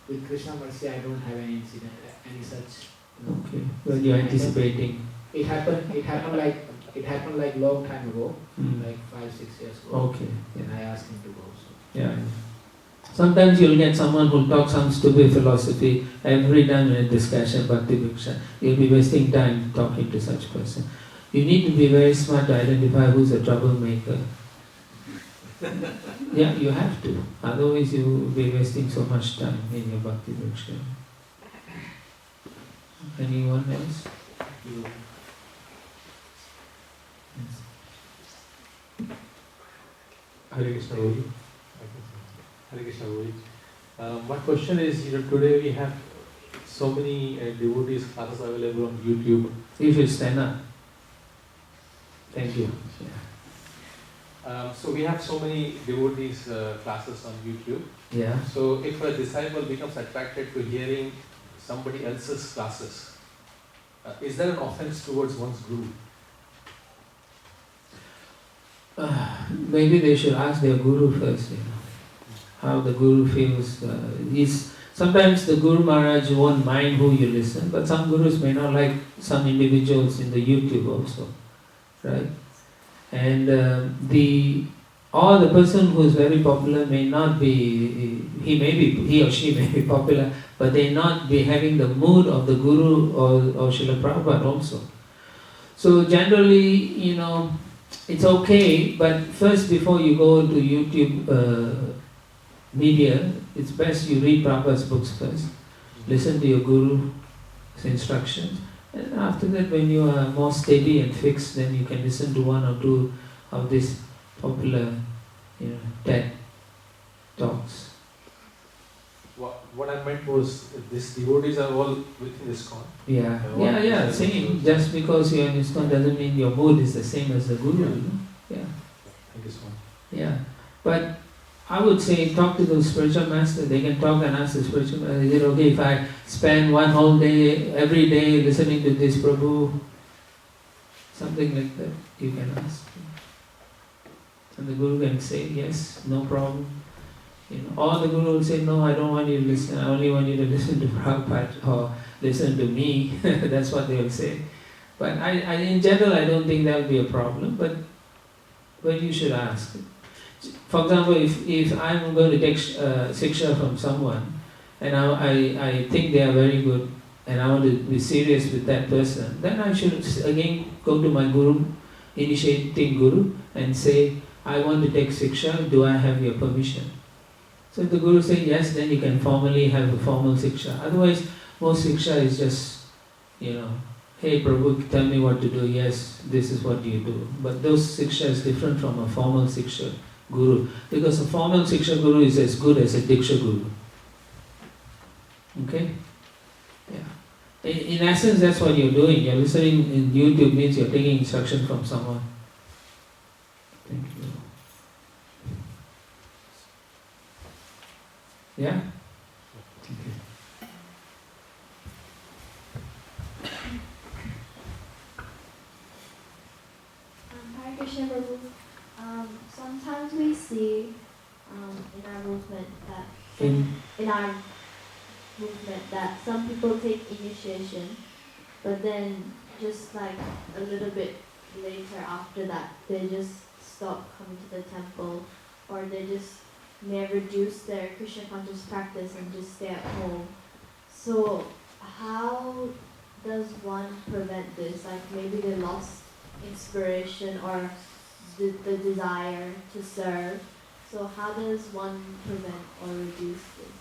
with Krishna Mercy, I don't have any incident, any such. Okay, well you're anticipating. It happened like long time ago, like 5-6 years ago. Okay. And I asked him to go. So. Yeah. Sometimes you'll get someone who'll talk some stupid philosophy every time in a discussion, Bhakti Vriksha. You'll be wasting time talking to such person. You need to be very smart to identify who's a troublemaker. Yeah, you have to. Otherwise you will be wasting so much time in your Bhakti Vriksha. Anyone else? Hare Krishna Prabhu. Hare Krishna Prabhu. My question is, today we have so many devotees classes available on YouTube. You should stand up. Thank you. So we have so many devotees classes on YouTube. Yeah. So if a disciple becomes attracted to hearing somebody else's classes, is there an offense towards one's guru? Maybe they should ask their guru first, how the guru feels. Sometimes the Guru Maharaj won't mind who you listen, but some gurus may not like some individuals in the YouTube also, right? And the person who is very popular may not be, he or she may be popular, but they not be having the mood of the Guru or Srila Prabhupada also. So generally, it's okay, but first before you go to YouTube media, it's best you read Prabhupada's books first, listen to your Guru's instructions, and after that when you are more steady and fixed, then you can listen to one or two of these popular, TED talks. What I meant was, these devotees are all within ISKCON. Yeah, same. Just because you're in ISKCON doesn't mean your mood is the same as the Guru, Yeah. Thank you so much. Yeah. But I would say talk to the spiritual master. They can talk and ask the spiritual master, is it okay if I spend one whole day, every day listening to this Prabhu? Something like that you can ask. And the Guru can say, yes, no problem. Or the Guru will say, no, I don't want you to listen, I only want you to listen to Prabhupada or listen to me. That's what they will say. But I in general, I don't think that will be a problem, but you should ask. For example, if I'm going to take Siksha from someone, and I think they are very good, and I want to be serious with that person, then I should again go to my Guru, initiating Guru, and say, I want to take Siksha, do I have your permission? So if the Guru says yes, then you can formally have a formal Siksha. Otherwise, most Siksha is just, hey Prabhu, tell me what to do, yes, this is what you do. But those Siksha is different from a formal Siksha Guru. Because a formal Siksha Guru is as good as a Diksha Guru. Okay? Yeah. In essence, that's what you're doing. You're listening in YouTube means you're taking instruction from someone. Thank you. Yeah? Okay. Hare Krishna Prabhu. Sometimes we see in our movement that some people take initiation, but then just like a little bit later after that, they just stop coming to the temple, or they just may reduce their Krishna conscious practice and just stay at home. So how does one prevent this? Like maybe they lost inspiration or the desire to serve. So how does one prevent or reduce this?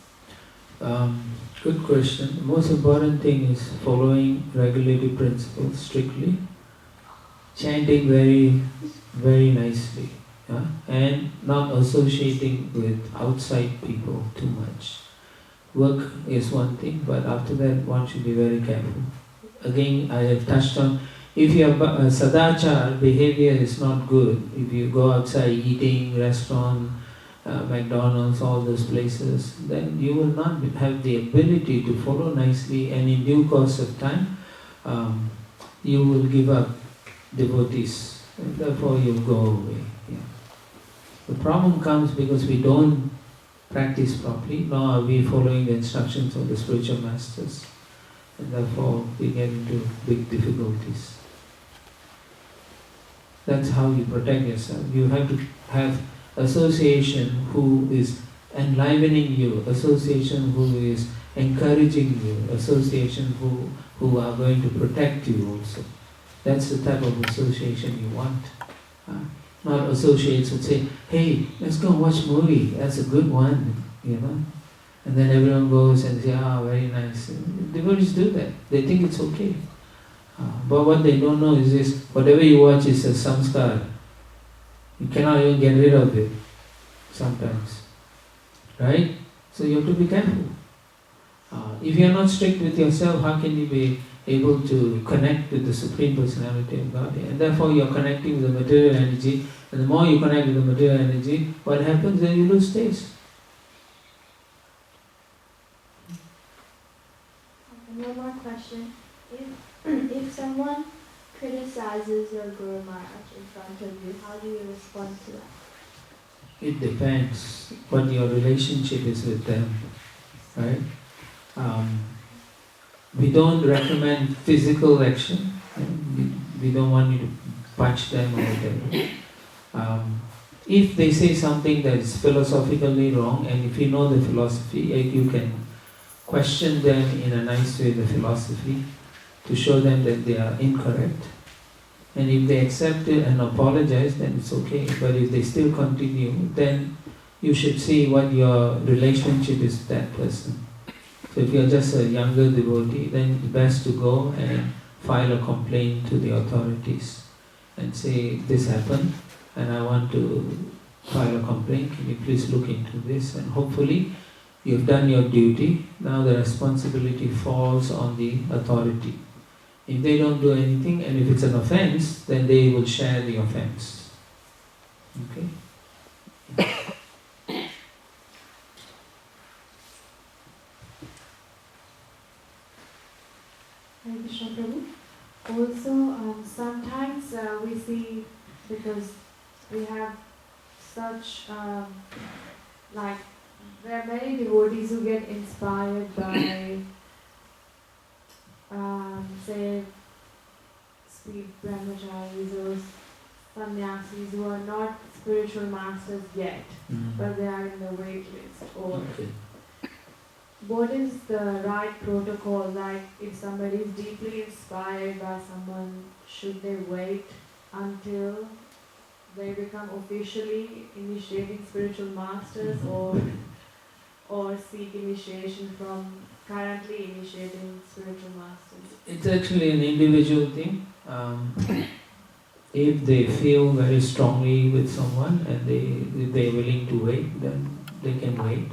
Good question. The most important thing is following regulative principles strictly, chanting very, very nicely. And not associating with outside people too much. Work is one thing, but after that one should be very careful. Again, I have touched on, if your sadachar behavior is not good, if you go outside eating, restaurant, McDonald's, all those places, then you will not have the ability to follow nicely, and in due course of time, you will give up devotees, and therefore you will go away. Yeah. The problem comes because we don't practice properly, nor are we following the instructions of the spiritual masters, and therefore we get into big difficulties. That's how you protect yourself. You have to have association who is enlivening you, association who is encouraging you, association who are going to protect you also. That's the type of association you want. Not associates would say, hey, let's go watch a movie, that's a good one, And then everyone goes and say, very nice. Devotees do that. They think it's okay. But what they don't know is this, whatever you watch is a samskar. You cannot even get rid of it sometimes. Right? So you have to be careful. If you are not strict with yourself, how can you be able to connect with the Supreme Personality of Godhead? And therefore you are connecting with the material energy, and the more you connect with the material energy, what happens? Then you lose taste. One more question. If someone criticizes your Guru Maharaj in front of you, how do you respond to that? It depends what your relationship is with them, right? We don't recommend physical action. We don't want you to punch them or whatever. If they say something that is philosophically wrong, and if you know the philosophy, you can question them in a nice way, the philosophy, to show them that they are incorrect. And if they accept it and apologize, then it's okay. But if they still continue, then you should see what your relationship is with that person. So if you're just a younger devotee, then it's best to go and file a complaint to the authorities and say, this happened and I want to file a complaint, can you please look into this? And hopefully you've done your duty, now the responsibility falls on the authority. If they don't do anything, and if it's an offense, then they will share the offense. Okay? Hare Krishna Prabhu. Also, sometimes we see, because we have such, like, there are many devotees who get inspired by, say, speed brahmacharis or sannyasis who are not spiritual masters yet, but they are in the wait list. Or what is the right protocol? Like, if somebody is deeply inspired by someone, should they wait until they become officially initiating spiritual masters, or seek initiation from currently initiating spiritual masters? It's actually an individual thing. If they feel very strongly with someone and if they're willing to wait, then they can wait.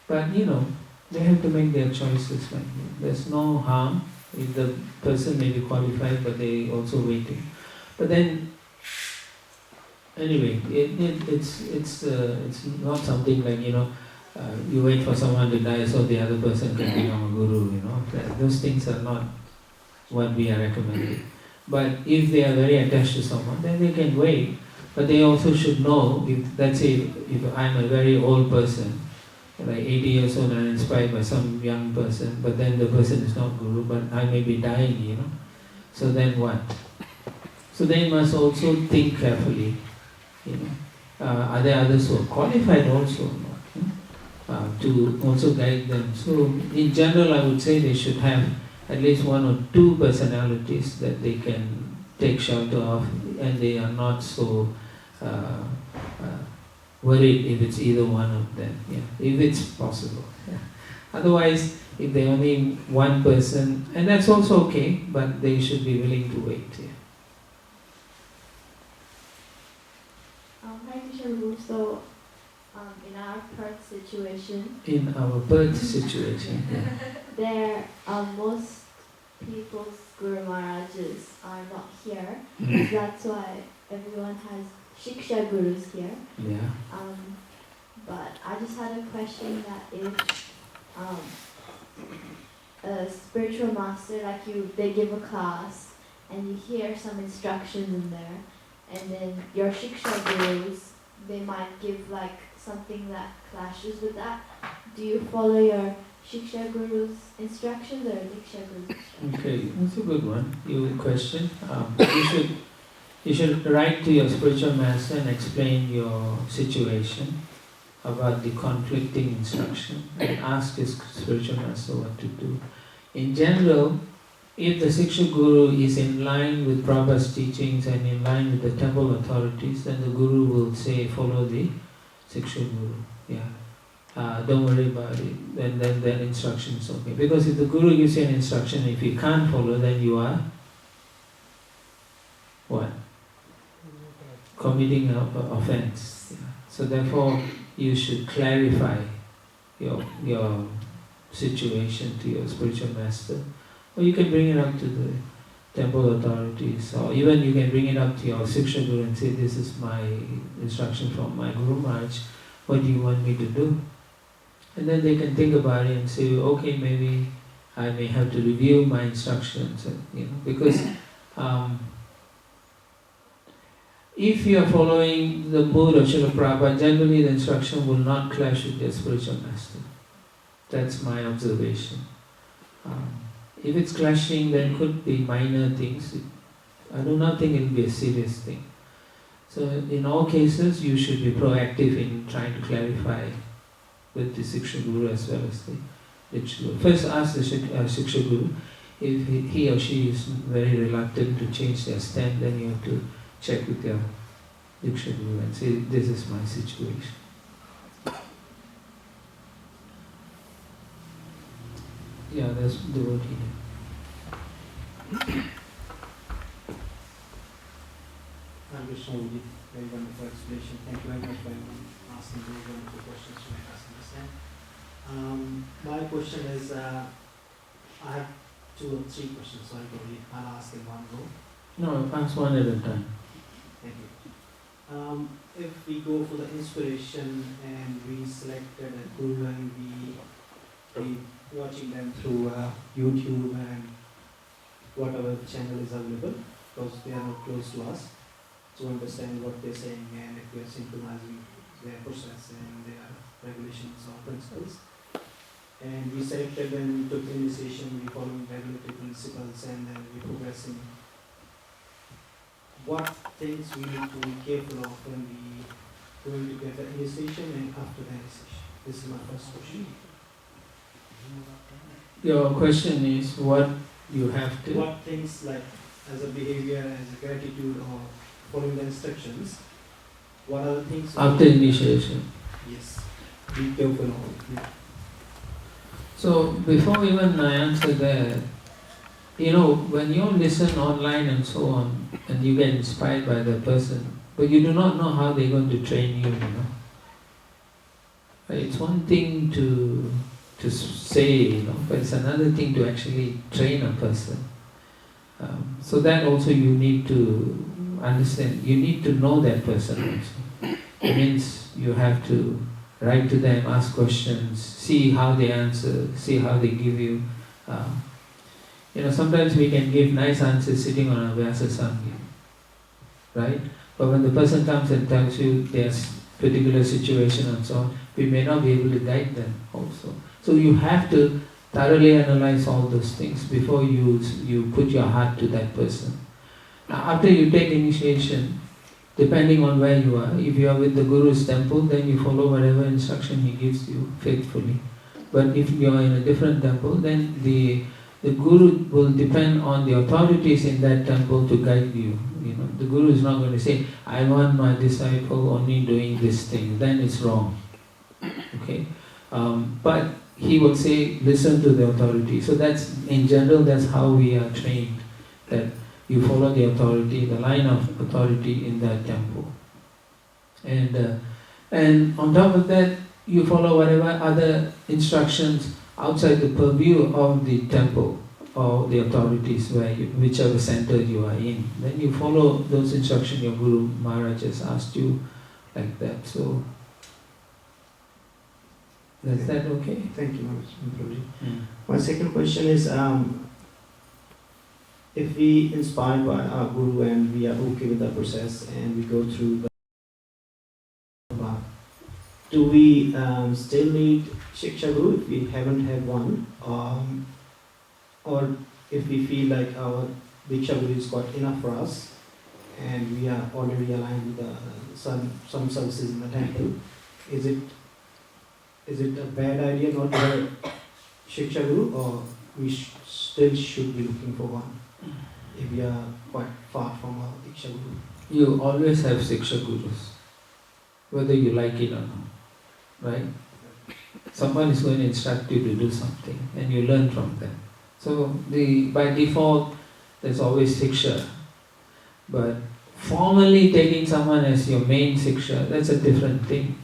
But they have to make their choices. Right? There's no harm if the person may be qualified, but they also waiting. But then, anyway, it's not something like you wait for someone to die so the other person can become a guru. Those things are not what we are recommending. But if they are very attached to someone, then they can wait. But they also should know, let's say if I'm a very old person, like 80 years old and I'm inspired by some young person, but then the person is not guru, but I may be dying, So then what? So they must also think carefully, Are there others who are qualified also to also guide them? So in general I would say they should have at least one or two personalities that they can take shelter of, and they are not so worried if it's either one of them, if it's possible. Otherwise, if they only one person, and that's also okay, but they should be willing to wait. So, in our Perth situation, there most people's Guru Maharajas are not here. That's why everyone has Shiksha Gurus here. Yeah. But I just had a question that if a spiritual master like you, they give a class and you hear some instructions in there, and then your Shiksha Gurus, they might give like something that clashes with that. Do you follow your Shiksha Guru's instructions or Diksha Guru's instructions? Okay, that's a good one. You question. You should write to your spiritual master and explain your situation about the conflicting instruction and ask his spiritual master what to do. In general, if the Shiksha Guru is in line with Prabhupada's teachings and in line with the temple authorities, then the Guru will say, follow the Shiksha Guru. Don't worry about it. Then that instruction is okay. Because if the Guru gives you an instruction, if you can't follow, then you are what? Committing an offense. So therefore, you should clarify your situation to your spiritual master. Or you can bring it up to the temple authorities, or even you can bring it up to your Shiksha Guru and say, this is my instruction from my Guru Maharaj, what do you want me to do? And then they can think about it and say, okay, maybe I may have to review my instructions, because if you are following the mood of Srila Prabhupada, generally the instruction will not clash with your spiritual master. That's my observation. If it's clashing, then could be minor things. I do not think it will be a serious thing. So in all cases, you should be proactive in trying to clarify with the Shiksha Guru as well as the Diksha Guru. First ask the Shiksha Guru. If he or she is very reluctant to change their stand, then you have to check with your Diksha Guru and say, this is my situation. Yeah, that's devotee. Krishna, very wonderful explanation. Thank you very much for asking those wonderful questions to make us understand. My question is, I have 2 or 3 questions, so I'll ask in one go. No, ask one at a time. Thank you. If we go for the inspiration and we selected a guru and we watching them through YouTube and whatever channel is available, because they are not close to us, to understand what they're saying and if we are synchronizing their process and their regulations or principles. And we selected them, took initiation, we following regulatory principles, and then we progressing. What things we need to be careful of when we going to get the initiation and after the initiation? This is my first question. Your question is what you have to... What things like as a behavior, as a gratitude or following the instructions, what are the things... After initiation. Yes. Be careful of. Yeah. So before even I answer that, when you listen online and so on, and you get inspired by the person, but you do not know how they're going to train you, It's one thing to say, but it's another thing to actually train a person. So that also you need to understand. You need to know that person also. It means you have to write to them, ask questions, see how they answer, see how they give you. Sometimes we can give nice answers sitting on a Vyasa Sanghi, right? But when the person comes and tells you their particular situation and so on, we may not be able to guide them also. So you have to thoroughly analyze all those things before you put your heart to that person. Now, after you take initiation, depending on where you are, if you are with the Guru's temple, then you follow whatever instruction he gives you faithfully. But if you are in a different temple, then the Guru will depend on the authorities in that temple to guide you. The Guru is not going to say, I want my disciple only doing this thing, then it's wrong. Okay? But he will say, listen to the authority. So that's, in general, that's how we are trained, that you follow the authority, the line of authority in that temple. And on top of that, you follow whatever other instructions outside the purview of the temple or the authorities, whichever center you are in. Then you follow those instructions your Guru Maharaj has asked you, like that. So, is that okay? Thank you, Prabhuji. My second question is, if we inspired by our Guru and we are okay with the process and we go through the path, do we still need Shiksha Guru if we haven't had one? Or if we feel like our Diksha Guru is quite enough for us and we are already aligned with some services in the temple, is it a bad idea not to have Shiksha Guru, or we still should be looking for one if we are quite far from our Diksha Guru? You always have Shiksha Gurus, whether you like it or not, right? Someone is going to instruct you to do something and you learn from them. So by default, there's always Shiksha. But formally taking someone as your main Shiksha, that's a different thing.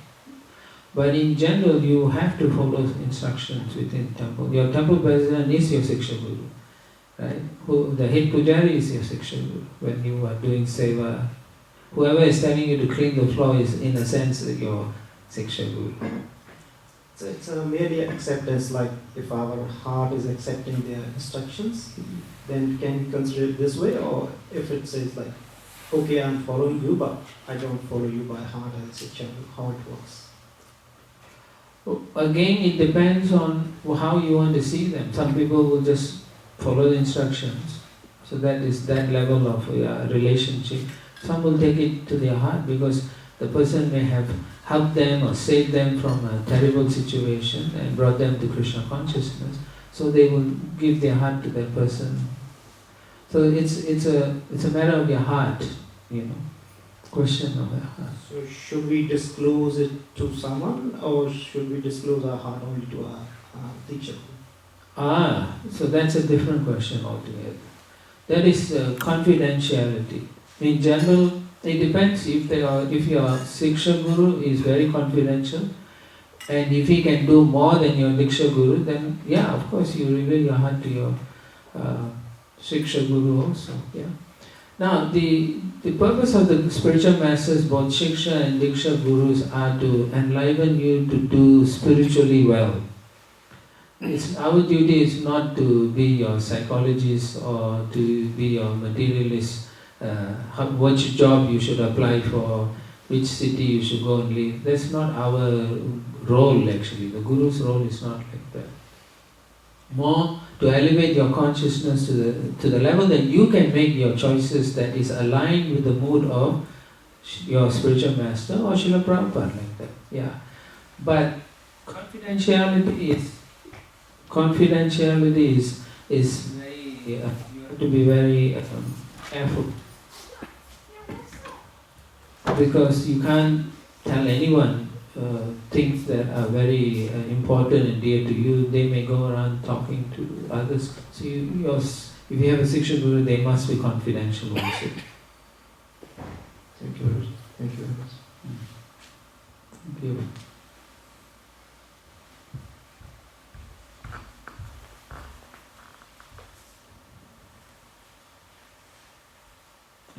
But in general, you have to follow instructions within temple. Your temple president is your Shiksha Guru, right? The head pujari is your Shiksha Guru. When you are doing seva, whoever is telling you to clean the floor is, in a sense, your Shiksha Guru. So it's merely acceptance, like if our heart is accepting their instructions, then can we consider it this way? Or if it says like, okay, I'm following you, but I don't follow you by heart as Shiksha Guru, how it works? Again, it depends on how you want to see them. Some people will just follow the instructions. So that is that level of relationship. Some will take it to their heart because the person may have helped them or saved them from a terrible situation and brought them to Krishna consciousness. So they will give their heart to that person. So it's a matter of your heart, question of your heart. So should we disclose it to someone, or should we disclose our heart only to our teacher? So that's a different question altogether. That is confidentiality. In general, it depends if your Siksha Guru is very confidential, and if he can do more than your Diksha Guru, then yeah, of course you reveal your heart to your Siksha Guru also. Yeah. Now the purpose of the spiritual masters, both Shiksha and Diksha Gurus, are to enliven you to do spiritually well. Our duty is not to be your psychologist or to be your materialist, which job you should apply for, which city you should go and live. That's not our role actually. The Guru's role is not like that. More to elevate your consciousness to the level that you can make your choices that is aligned with the mood of your spiritual master or Srila Prabhupada, like that. Yeah. But confidentiality is very, you have to be very careful. Because you can't tell anyone things that are very important and dear to you. They may go around talking to others. So if you have a Siksha Guru, they must be confidential also. Thank you very much. Thank you very much. Thank you.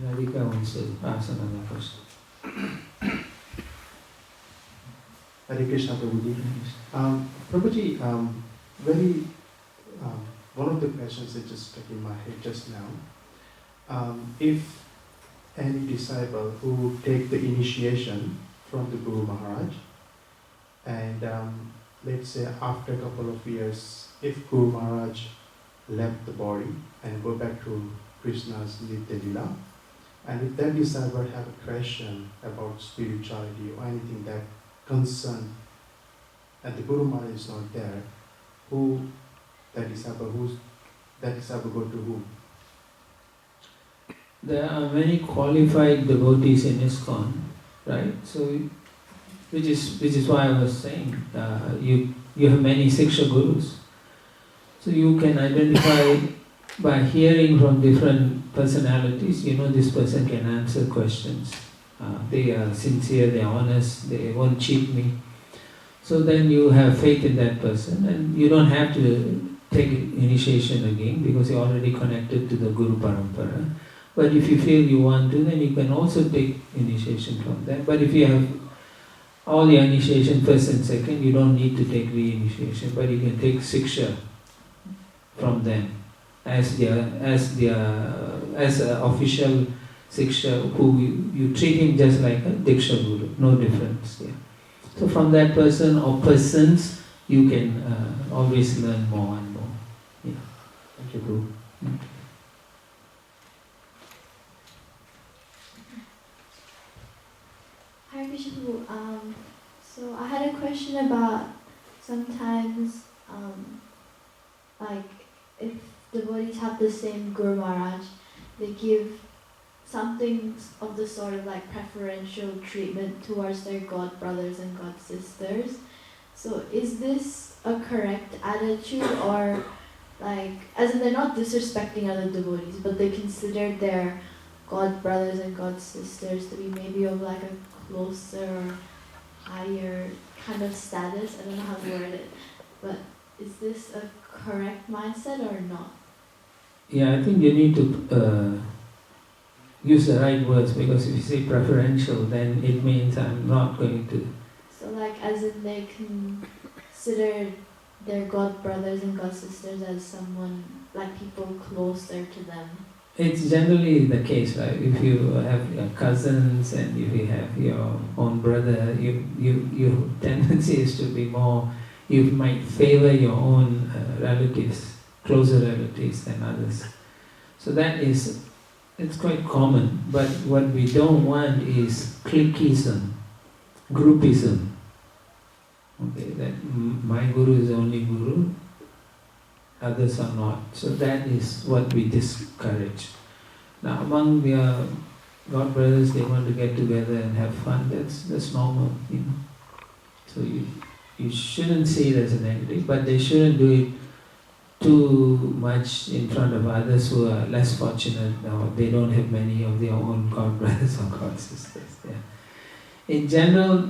Radhika wants to ask another question. Hare Krishna Prabhuji. Prabhuji, one of the questions that just stuck in my head just now. If any disciple who take the initiation from the Guru Maharaj, and let's say after a couple of years, if Guru Maharaj left the body and go back to Krishna's Nitya Lila, and if that disciple have a question about spirituality or anything that concern, and the Guru Maharaj is not there, that disciple go to whom? There are many qualified devotees in ISKCON, right? So, which is why I was saying, you have many Siksha Gurus. So you can identify by hearing from different personalities, this person can answer questions. They are sincere, they are honest, they won't cheat me. So then you have faith in that person, and you don't have to take initiation again because you're already connected to the Guru Parampara. But if you feel you want to, then you can also take initiation from them. But if you have all the initiation first and second, you don't need to take re-initiation, but you can take Siksha from them as an official Siksha, who you treat him just like a Diksha Guru, no difference. Yeah. So from that person or persons, you can always learn more and more. Yeah. Thank you, Guru. Hi, Vishnu. So I had a question about sometimes, like if devotees have the same Guru Maharaj, they give something of the sort of like preferential treatment towards their god brothers and god sisters. So is this a correct attitude, or like, as in they're not disrespecting other devotees, but they consider their god brothers and god sisters to be maybe of like a closer or higher kind of status? I don't know how to word it, but is this a correct mindset or not? Yeah, I think you need to use the right words, because if you say preferential, then it means I'm not going to. So like, as in they consider their god brothers and god sisters as someone, like people closer to them. It's generally the case, right? If you have your cousins and if you have your own brother, your tendency is to be more, you might favor your own relatives, closer relatives than others. So it's quite common, but what we don't want is cliquism, groupism. Okay, that my guru is the only guru, others are not. So that is what we discourage. Now among the God brothers, they want to get together and have fun. That's normal, you know. So you shouldn't see it as a negative, but they shouldn't do it too much in front of others who are less fortunate or they don't have many of their own God brothers or God sisters. Yeah. In general,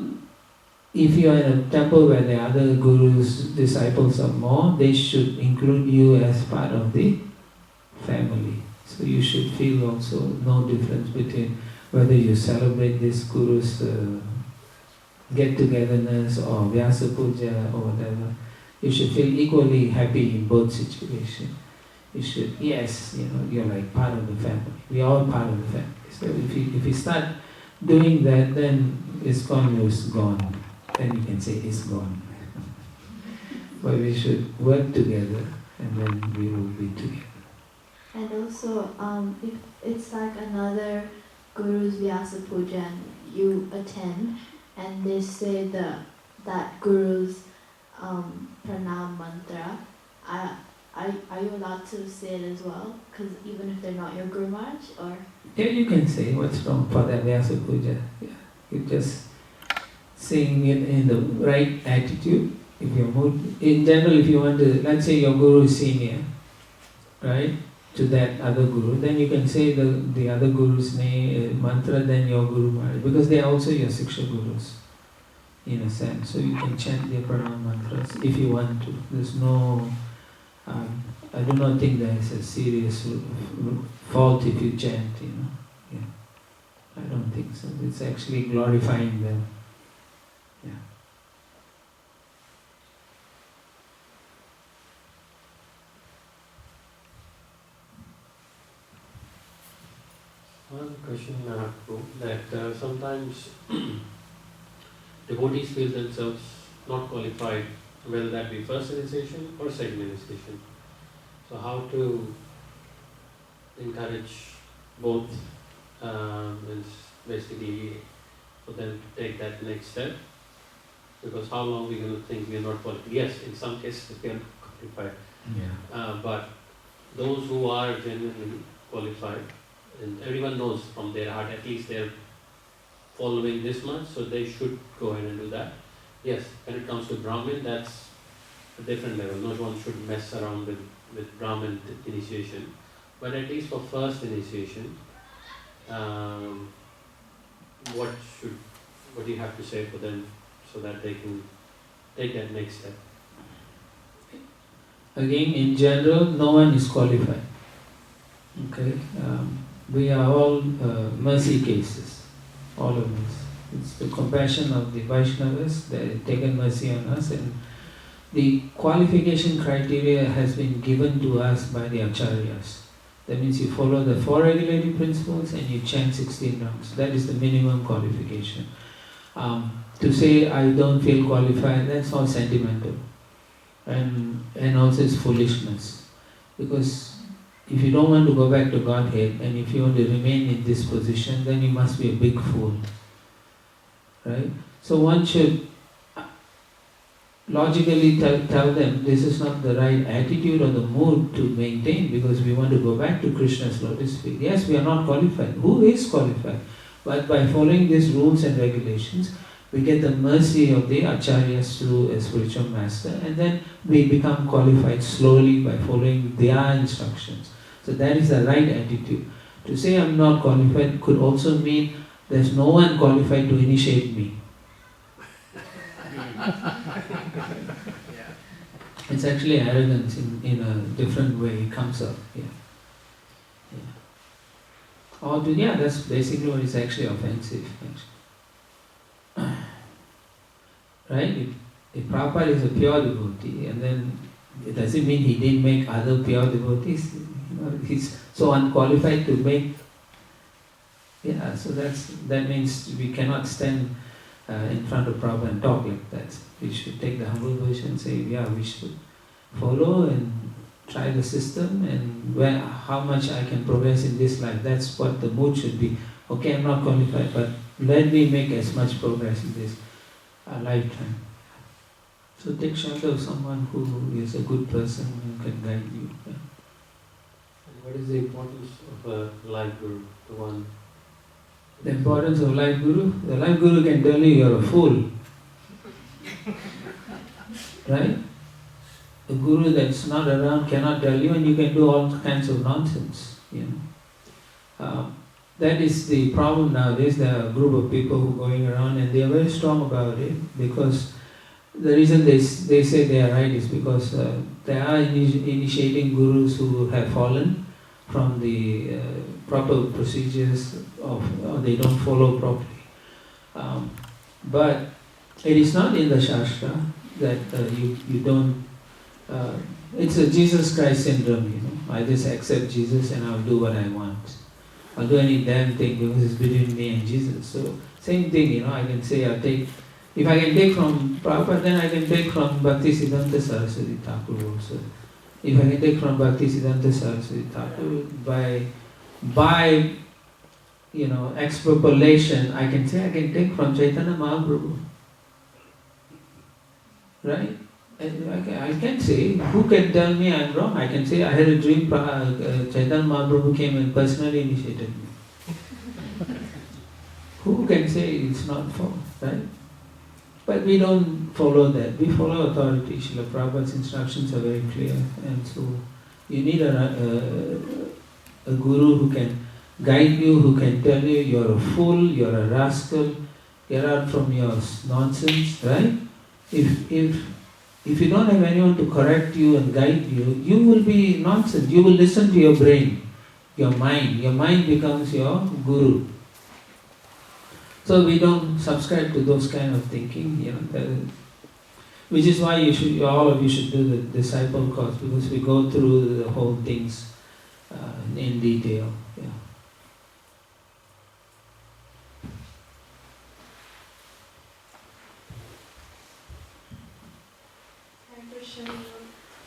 if you are in a temple where the other gurus, disciples are more, they should include you as part of the family. So you should feel also no difference between whether you celebrate this guru's get-togetherness or Vyasa Puja or whatever. You should feel equally happy in both situations. You should, yes, you know, you're like part of the family. We are all part of the family. So if you start doing that, then ISKCON is gone. Then you can say it's gone. But we should work together and then we will be together. And also, if it's like another Guru's Vyasa Puja and you attend and they say that Guru's pranam mantra, are you allowed to say it as well? Because even if they're not your Guru Maharaj, or? Yeah, you can say what's wrong for that Vyasa Puja. Yeah. You just sing it in the right attitude. If you're in general, if you want to, let's say your Guru is senior, right, to that other Guru, then you can say the other Guru's name, mantra, then your Guru Maharaj, because they are also your Siksha Gurus, in a sense. So you can chant their pranam mantras if you want to. There's no, I do not think there is a serious fault if you chant, you know. Yeah. I don't think so. It's actually glorifying them. Yeah. One question I have that sometimes devotees feel themselves not qualified, whether that be first initiation or second initiation. So how to encourage both, is basically for them to take that next step, because how long we going to think we are not qualified? Yes, in some cases we are not qualified, but those who are genuinely qualified, and everyone knows from their heart, at least they're following this much, so they should go ahead and do that. Yes, when it comes to Brahmin, that's a different level. No one should mess around with Brahmin initiation. But at least for first initiation, what do you have to say for them so that they can take that next step? Again, in general, no one is qualified. Okay, we are all mercy cases, all of us. It's the compassion of the Vaishnavas that have taken mercy on us, and the qualification criteria has been given to us by the acharyas. That means you follow the 4 regulative principles and you chant 16 rounds. That is the minimum qualification. To say I don't feel qualified, that's all sentimental. And also it's foolishness. Because if you don't want to go back to Godhead and if you want to remain in this position, then you must be a big fool. Right? So one should logically tell them this is not the right attitude or the mood to maintain, because we want to go back to Krishna's lotus feet. Yes, we are not qualified. Who is qualified? But by following these rules and regulations, we get the mercy of the acharyas through a spiritual master, and then we become qualified slowly by following their instructions. So that is the right attitude. To say I'm not qualified could also mean there's no one qualified to initiate me. It's actually arrogance in a different way, it comes up. That's basically what is actually offensive. Right? If Prabhupada is a pure devotee, and then it doesn't mean he didn't make other pure devotees. He's so unqualified to make. So that means we cannot stand in front of Prabhupada and talk like that. We should take the humble version and say, we should follow and try the system, and how much I can progress in this life. That's what the mood should be. Okay, I'm not qualified, but let me make as much progress in this lifetime. So take shelter of someone who is a good person and can guide you. Yeah. And what is the importance of a life guru, the one? The importance of life guru? The life guru can tell you you're a fool. Right? A guru that's not around cannot tell you, and you can do all kinds of nonsense. That is the problem nowadays. There are a group of people who are going around and they are very strong about it, because the reason they say they are right is because they are initiating gurus who have fallen from the proper procedures or they don't follow properly. But it is not in the Shastra that you don't. It's a Jesus Christ syndrome, I just accept Jesus and I'll do what I want. I'll do any damn thing because it's between me and Jesus. So same thing, I can say if I can take from Prabhupada, then I can take from Bhaktisiddhanta Saraswati Thakur also. If I can take from Bhaktisiddhanta Saraswati Thakur by extrapolation, I can say I can take from Chaitanya Mahaprabhu. Right? I can say, who can tell me I'm wrong? I can say I had a dream, Chaitanya Mahaprabhu came and personally initiated me. Who can say it's not false, right? But we don't follow that. We follow authority. Srila Prabhupada's instructions are very clear, and so you need a guru who can guide you, who can tell you you're a fool, you're a rascal, get out from your nonsense, right? If you don't have anyone to correct you and guide you, you will be nonsense. You will listen to your brain, your mind. Your mind becomes your guru. So we don't subscribe to those kind of thinking, which is why all of you should do the disciple course, because we go through the whole things in detail. Yeah.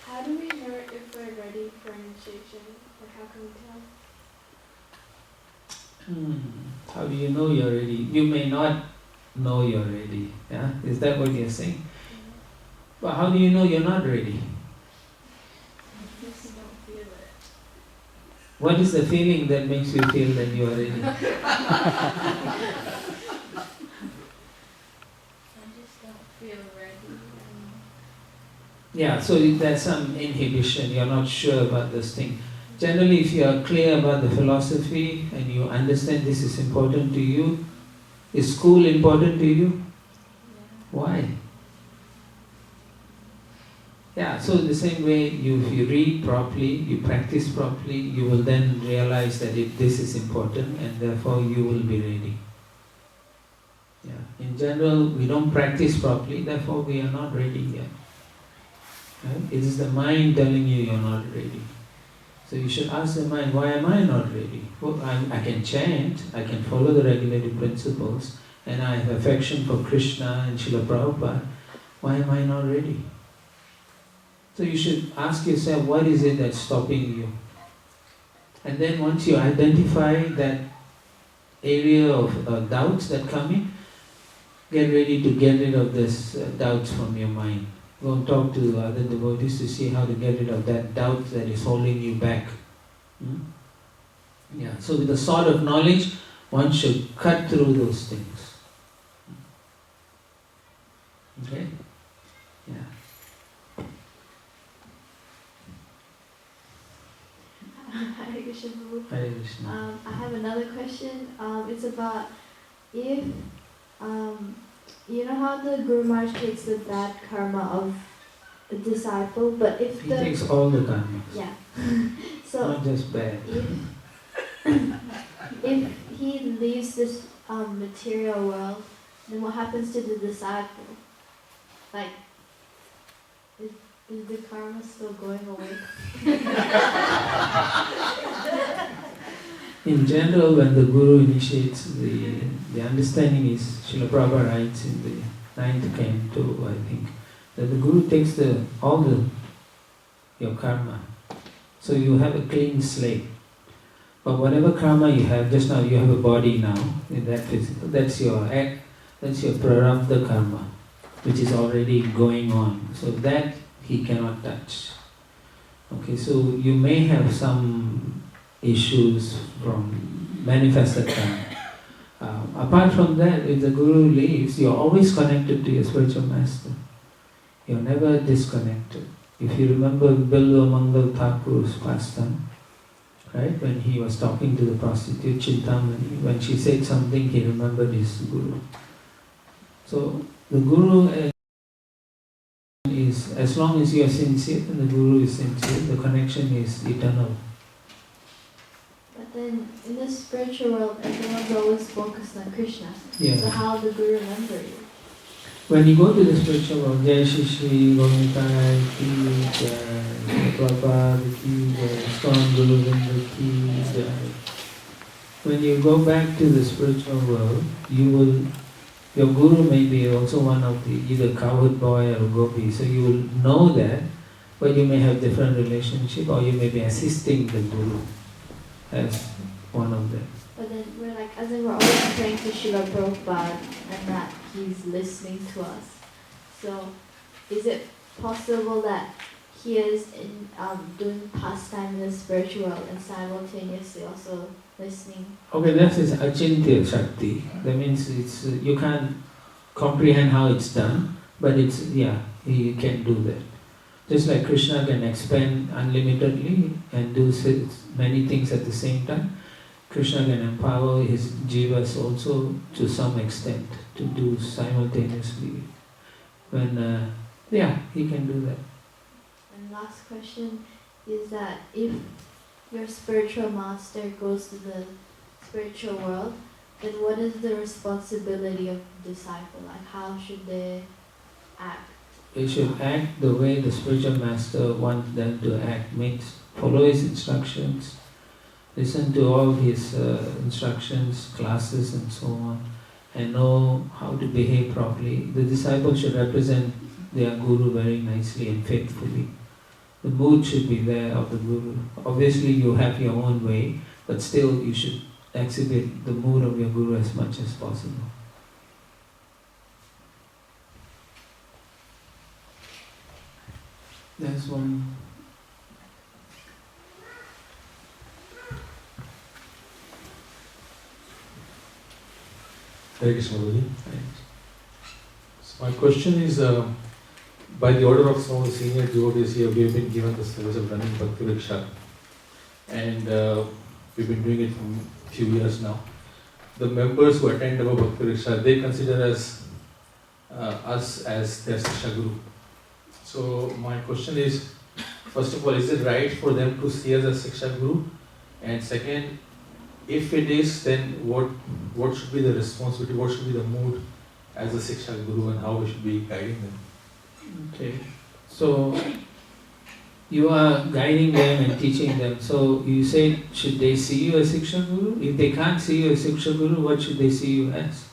How do we know if we're ready for initiation? Or how can we tell? How do you know you're ready? You may not know you're ready. Yeah? Is that what you're saying? But how do you know you're not ready? I just don't feel it. What is the feeling that makes you feel that you are ready? I just don't feel ready. Yeah, so there's some inhibition, you're not sure about this thing. Generally, if you are clear about the philosophy and you understand this is important to you, is school important to you? Why? Yeah, so the same way, if you read properly, you practice properly, you will then realize that this is important and therefore you will be ready. Yeah. In general, we don't practice properly, therefore we are not ready yet. Right? It is the mind telling you you're not ready. So you should ask the mind, why am I not ready? Well, I can chant, I can follow the regulative principles, and I have affection for Krishna and Srila Prabhupada. Why am I not ready? So you should ask yourself, what is it that's stopping you? And then once you identify that area of doubts that come in, get ready to get rid of this doubts from your mind. Go and talk to other devotees to see how to get rid of that doubt that is holding you back. Yeah. So with the sword of knowledge, one should cut through those things. Okay? Yeah. Hare Krishna Prabhu. Hare Krishna. I have another question. It's about if you know how the Guru Maharaj takes the bad karma of a disciple, but if He takes all the karmas. Yeah. So not just bad. If he leaves this material world, then what happens to the disciple? Like, is the karma still going away? In general, when the Guru initiates, the understanding is, Srila Prabhupada writes in the 9th canto, I think, that the Guru takes your karma. So you have a clean slate. But whatever karma you have, just now you have a body now, in that physical, that's your prarabdha karma. which is already going on. So that he cannot touch. Okay, so you may have some issues from manifested time. Apart from that, if the Guru leaves, you're always connected to your spiritual master. You're never disconnected. If you remember Bilwa Mangal Thakur's pastime, right, when he was talking to the prostitute Chintamani, when she said something, he remembered his Guru. So the Guru is, as long as you are sincere and the Guru is sincere, the connection is eternal. But then in the spiritual world, everyone's always focused on Krishna. Yeah. So how will the Guru remember you? When you go to the spiritual world, Jai Shri Shri Govinda Ki Jai, Prabhupada Ki Jai, ISKCON Guru Vrinda Ki Jai. When you go back to the spiritual world, your Guru may be also one of the either cowherd boy or gopi, so you will know that, but you may have different relationship, or you may be assisting the Guru as one of them. But then we're like, as in we're always praying to Srila Prabhupada and that he's listening to us. So is it possible that he is doing pastime in the spiritual world and simultaneously also listening? Okay, that is Achintya Shakti. That means it's you can't comprehend how it's done, but it's, yeah, he can do that. Just like Krishna can expand unlimitedly and do many things at the same time, Krishna can empower his jivas also to some extent to do simultaneously. When, yeah, he can do that. And last question is that if your spiritual master goes to the spiritual world, then what is the responsibility of the disciple? Like how should they act? They should act the way the spiritual master wants them to act, means follow his instructions, listen to all his instructions, classes and so on, and know how to behave properly. The disciple should represent their Guru very nicely and faithfully. The mood should be there of the Guru. Obviously you have your own way, but still you should exhibit the mood of your Guru as much as possible. There's one. Hare Krishna Prabhuji. So my question is, by the order of some of the senior devotees here, we have been given the service of running Bhakti Riksha, and we've been doing it for a few years now. The members who attend our Bhakti Riksha, they consider us as their Siksha Guru. So my question is, first of all, is it right for them to see us as Siksha Guru? And second, if it is, then what should be the responsibility, what should be the mood as a Siksha Guru, and how we should be guiding them? Okay, so you are guiding them and teaching them. So you say, should they see you as Siksha Guru? If they can't see you as Siksha Guru, what should they see you as?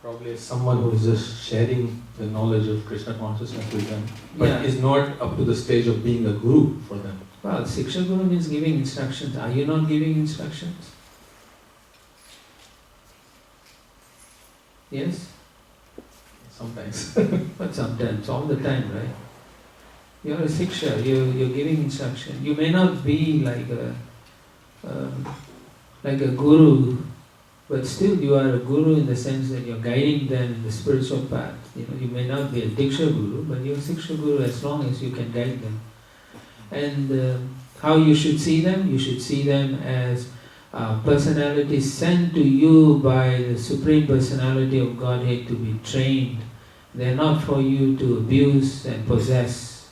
Probably as someone who is just sharing the knowledge of Krishna consciousness with them, but is not up to the stage of being a guru for them. Well, Siksha Guru means giving instructions. Are you not giving instructions? Yes? Sometimes. But sometimes, all the time, right? You're a Siksha, you're giving instruction. You may not be like a guru, but still you are a guru in the sense that you're guiding them in the spiritual path. You may not be a Diksha Guru, but you're a Siksha Guru as long as you can guide them. And how you should see them? You should see them as personalities sent to you by the Supreme Personality of Godhead to be trained. They're not for you to abuse and possess.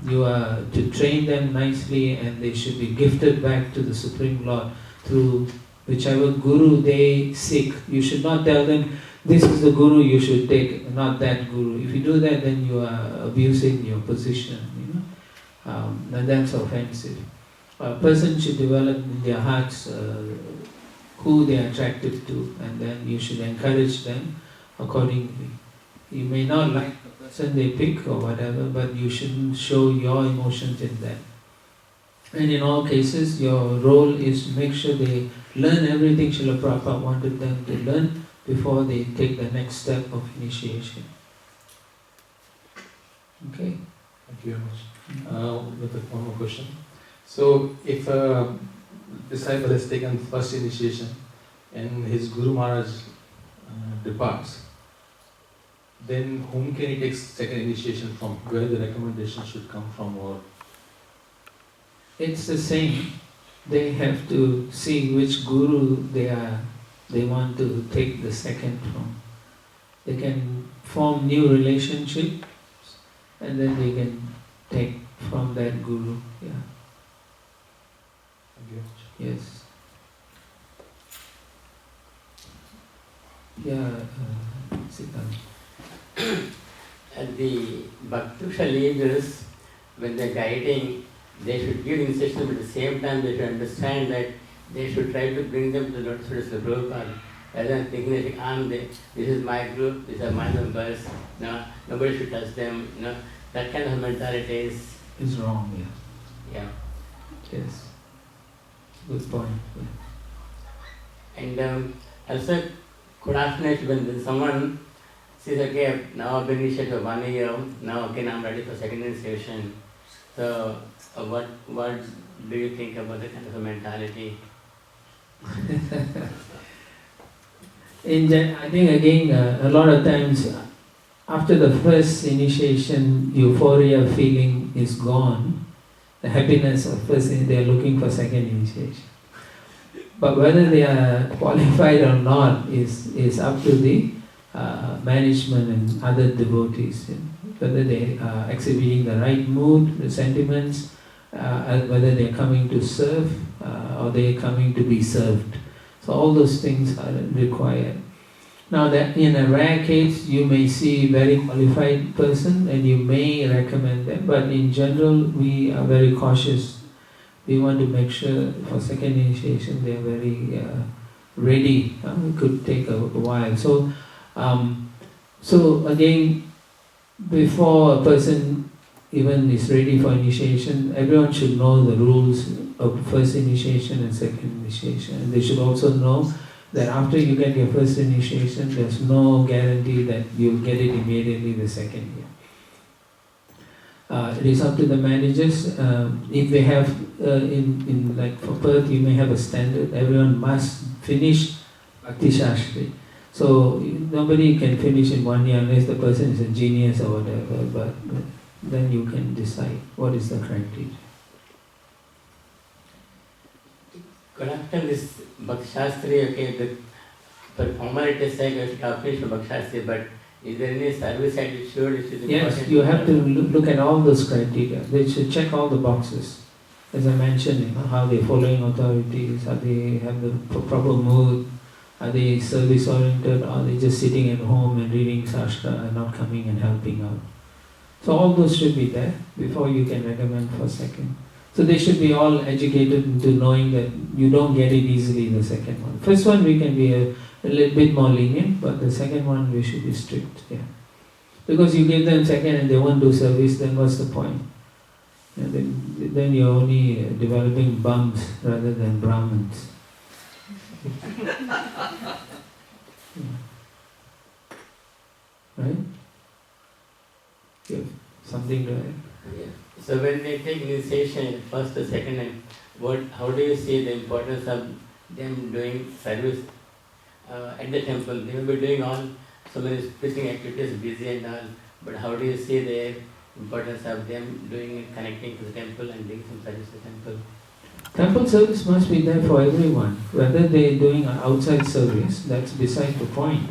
You are to train them nicely, and they should be gifted back to the Supreme Lord through whichever Guru they seek. You should not tell them, this is the Guru you should take, not that Guru. If you do that, then you are abusing your position, and that's offensive. A person should develop in their hearts who they are attracted to, and then you should encourage them accordingly. You may not like the person they pick or whatever, but you shouldn't show your emotions in that. And in all cases, your role is to make sure they learn everything Srila Prabhupada wanted them to learn before they take the next step of initiation. Okay? Thank you very much. With one more question. So, if a disciple has taken first initiation and his Guru Maharaj departs, then whom can he take second initiation from? Where the recommendation should come from? Or it's the same. They have to see which guru they want to take the second from. They can form new relationships and then they can take from that guru. Yeah. Thank you. Yes. Yeah. Sit down. And the Bhaktisha leaders, when they're guiding, they should give instruction, but at the same time they should understand that they should try to bring them to the notice of Prabhupada. Rather than thinking that this is my group, these are my members, no, nobody should touch them. No, that kind of mentality is wrong. Yeah. Yeah. Yes. Good point. Yeah. And also, could ask next when someone says, okay, now I've been initiated for 1 year, now again I'm ready for second initiation. So, what do you think about that kind of a mentality? I think again, a lot of times after the first initiation, euphoria feeling is gone. The happiness of first, they are looking for second initiation. But whether they are qualified or not is up to the management and other devotees. Whether they are exhibiting the right mood, the sentiments, whether they are coming to serve or they are coming to be served. So all those things are required. Now that in a rare case you may see very qualified person and you may recommend them, but in general we are very cautious. We want to make sure for second initiation they are very ready. It could take a while. So again, before a person even is ready for initiation, everyone should know the rules of first initiation and second initiation. And they should also know that after you get your first initiation, there's no guarantee that you'll get it immediately the second year. It is up to the managers. If they have, in like for Perth, you may have a standard. Everyone must finish Bhakti Shastri. So nobody can finish in 1 year unless the person is a genius or whatever. But then you can decide what is the criteria. After this Bhakti Shastri, okay, the formality sake you should have finished Bhakti Shastri, but is there any service attitude? Yes, you have to look at all those criteria. They should check all the boxes. As I mentioned, how they are following authorities, how they have the proper mood, are they service oriented, or are they just sitting at home and reading Shastra and not coming and helping out. So all those should be there before you can recommend for second. So they should be all educated into knowing that you don't get it easily the second one. First one we can be a little bit more lenient, but the second one we should be strict. Yeah. Because you give them second and they won't do service, then what's the point? And then you're only developing bums rather than Brahmins. Right? You have something to add? Yeah. So when they take initiation, first or second, and how do you see the importance of them doing service at the temple? They will be doing all so many preaching activities, busy and all, but how do you see the importance of them doing connecting to the temple and doing some service to the temple? Temple service must be there for everyone. Whether they are doing outside service, that's beside the point.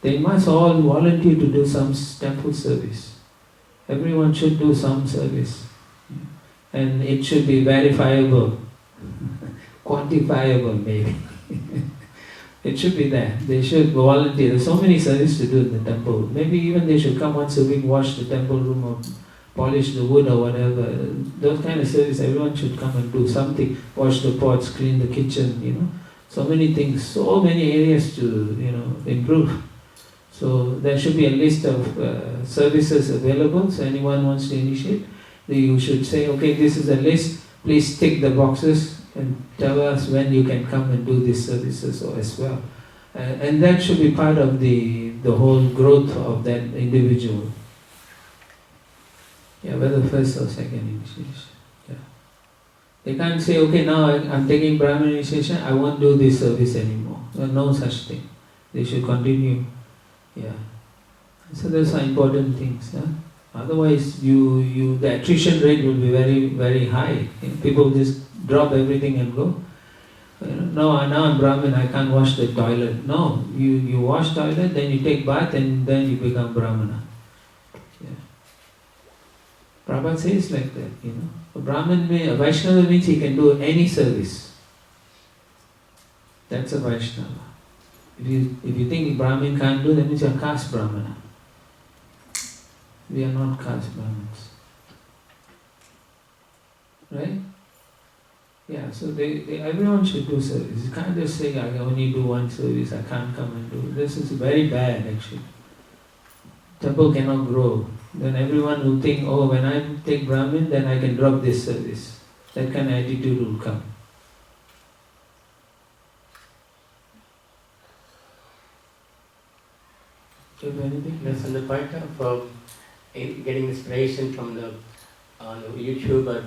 They must all volunteer to do some temple service. Everyone should do some service. And it should be verifiable, quantifiable maybe. It should be there. They should volunteer. There's so many services to do in the temple. Maybe even they should come once a week, wash the temple room or polish the wood or whatever. Those kind of service, everyone should come and do something. Wash the pots, clean the kitchen, So many things, so many areas to, improve. So there should be a list of services available, so anyone wants to initiate, you should say, okay, this is a list, please tick the boxes and tell us when you can come and do these services as well. And that should be part of the whole growth of that individual. Yeah, whether first or second initiation. Yeah. They can't say, okay, now I'm taking Brahman initiation, I won't do this service anymore. No such thing. They should continue. Yeah. So those are important things. Yeah? Otherwise, the attrition rate will be very, very high. People just drop everything and go. No, now I'm Brahmin, I can't wash the toilet. No, you wash toilet, then you take bath, and then you become Brahmana. Yeah. Prabhupada says like that, A Brahmin, a Vaishnava means he can do any service. That's a Vaishnava. If you think Brahmin can't do, that means you're caste Brahmana. We are not caste Brahmins. Right? Yeah, so everyone should do service. You can't just say, I can only do one service, I can't come and do. This is very bad actually. Temple cannot grow. Then everyone will think, oh, when I take Brahmin, then I can drop this service. That kind of attitude will come. Do you have anything? Yes, on the point of getting inspiration from the on YouTube or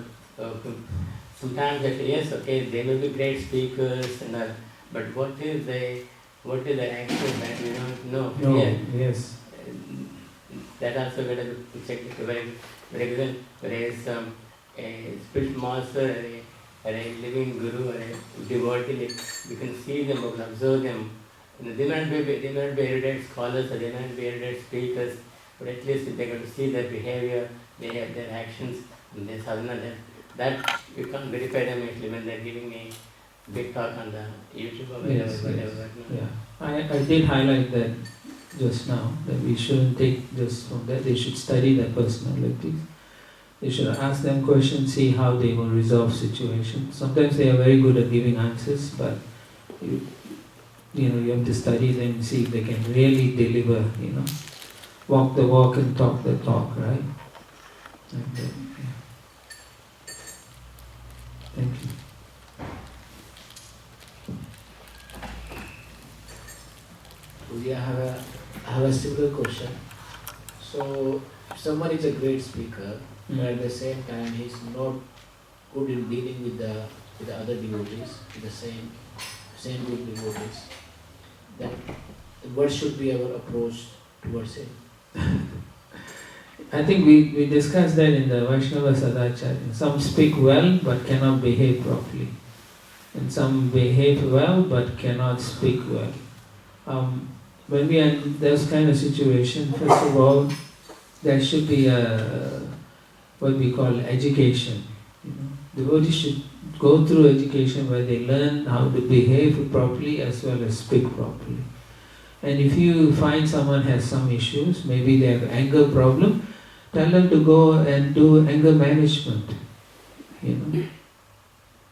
sometimes I feel, yes, okay, they may be great speakers and all, but what is the action that we don't know? No, Yeah. yes. That also got to check it very, very well. Whereas a spiritual master or a living guru or a devotee, you can see them or observe them. They might be erudite scholars or they might be erudite speakers, but at least they got to see their behavior, they have their actions, and their sadhana. That you can't verify them actually when they're giving a big talk on the YouTube or whatever. Yeah, I did highlight that just now, that we shouldn't take just from that, they should study their personalities. They should ask them questions, see how they will resolve situations. Sometimes they are very good at giving answers, but you have to study them and see if they can really deliver, walk the walk and talk the talk, right? Like that, yeah. Thank you. I have a similar question. So, if someone is a great speaker, but at the same time he's not good in dealing with the other devotees, with the same good devotees, then what should be our approach towards him? I think we discussed that in the Vaishnava Sadacharya. Some speak well but cannot behave properly. And some behave well but cannot speak well. When we are in this kind of situation, first of all, there should be what we call education. Devotees should go through education where they learn how to behave properly as well as speak properly. And if you find someone has some issues, maybe they have anger problem, tell them to go and do anger management.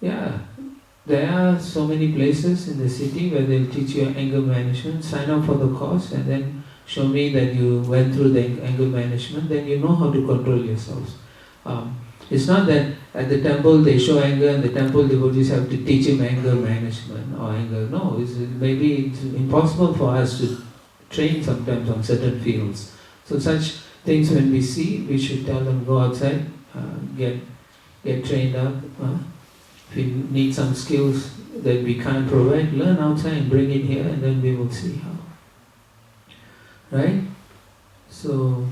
Yeah, there are so many places in the city where they'll teach you anger management. Sign up for the course and then show me that you went through the anger management, then you know how to control yourselves. It's not that at the temple they show anger and the temple devotees have to teach him anger management or anger. No, maybe it's impossible for us to train sometimes on certain fields. So such things when we see, we should tell them, go outside, get trained up. If you need some skills that we can't provide, learn outside and bring it here and then we will see how. Right? So,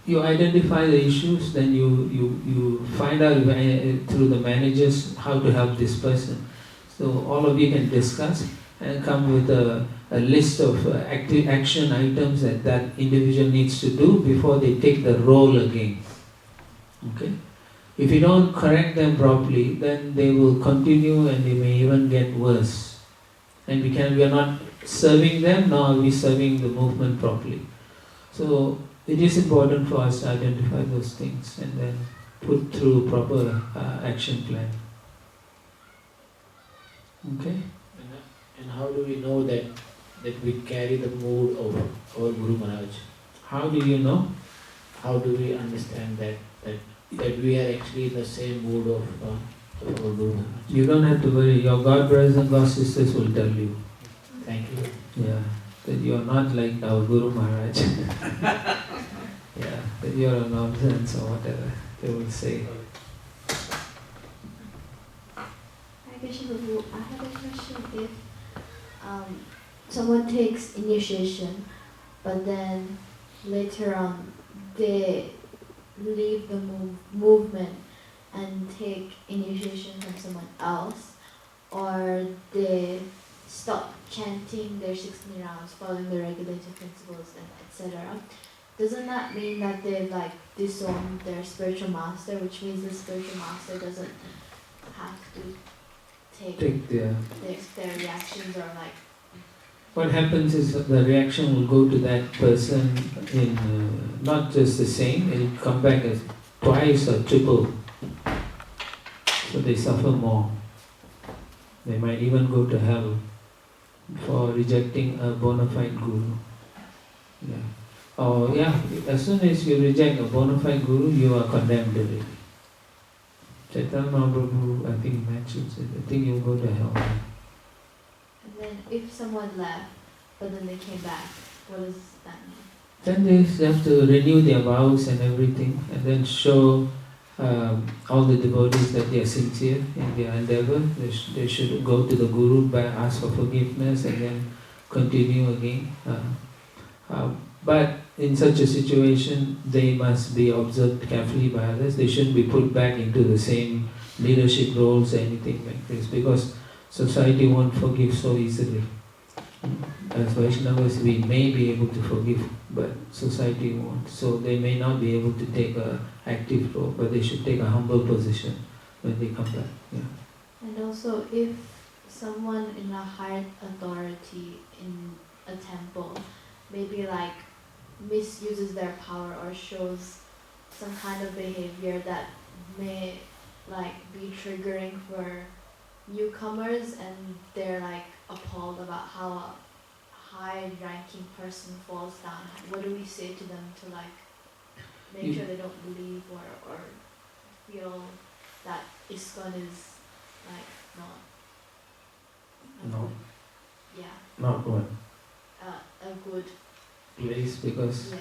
you identify the issues, then you find out through the managers how to help this person. So all of you can discuss and come with a list of active action items that individual needs to do before they take the role again. Okay? If you don't correct them properly, then they will continue and they may even get worse. And we are not serving them, nor are we serving the movement properly. So it is important for us to identify those things and then put through proper action plan. Okay? And how do we know that we carry the mood of our Guru Maharaj? How do you know? How do we understand that we are actually in the same mood of You don't have to worry, your God brothers and God sisters will tell you. Thank you. Yeah, that you are not like our Guru Maharaj. Yeah, that you are a nonsense or whatever, they will say. Hi Krishna Prabhu, I have a question. If someone takes initiation, but then later on they leave the movement and take initiation from someone else, or they stop chanting their 16 rounds, following the regulative principles, and etc. Doesn't that mean that they like disown their spiritual master, which means the spiritual master doesn't have to take their reactions, or like? What happens is that the reaction will go to that person in not just the same, it will come back as twice or triple. So they suffer more. They might even go to hell for rejecting a bona fide guru. Yeah. Oh yeah, as soon as you reject a bona fide guru, you are condemned already. Chaitanya Mahaprabhu, I think, mentions it. I think you'll go to hell. And then if someone left, but then they came back, what does that mean? Then they have to renew their vows and everything, and then show all the devotees that they are sincere in their endeavor. They should go to the Guru, ask for forgiveness, and then continue again. But in such a situation, they must be observed carefully by others. They shouldn't be put back into the same leadership roles or anything like this, because society won't forgive so easily. As Vaishnavas, we may be able to forgive, but society won't. So they may not be able to take an active role, but they should take a humble position when they come back. Yeah. And also, if someone in a higher authority in a temple maybe like misuses their power or shows some kind of behavior that may like be triggering for newcomers, and they're like appalled about how a high-ranking person falls down, what do we say to them to like make sure they don't believe or feel that ISKCON is like not Not what? A good Place, because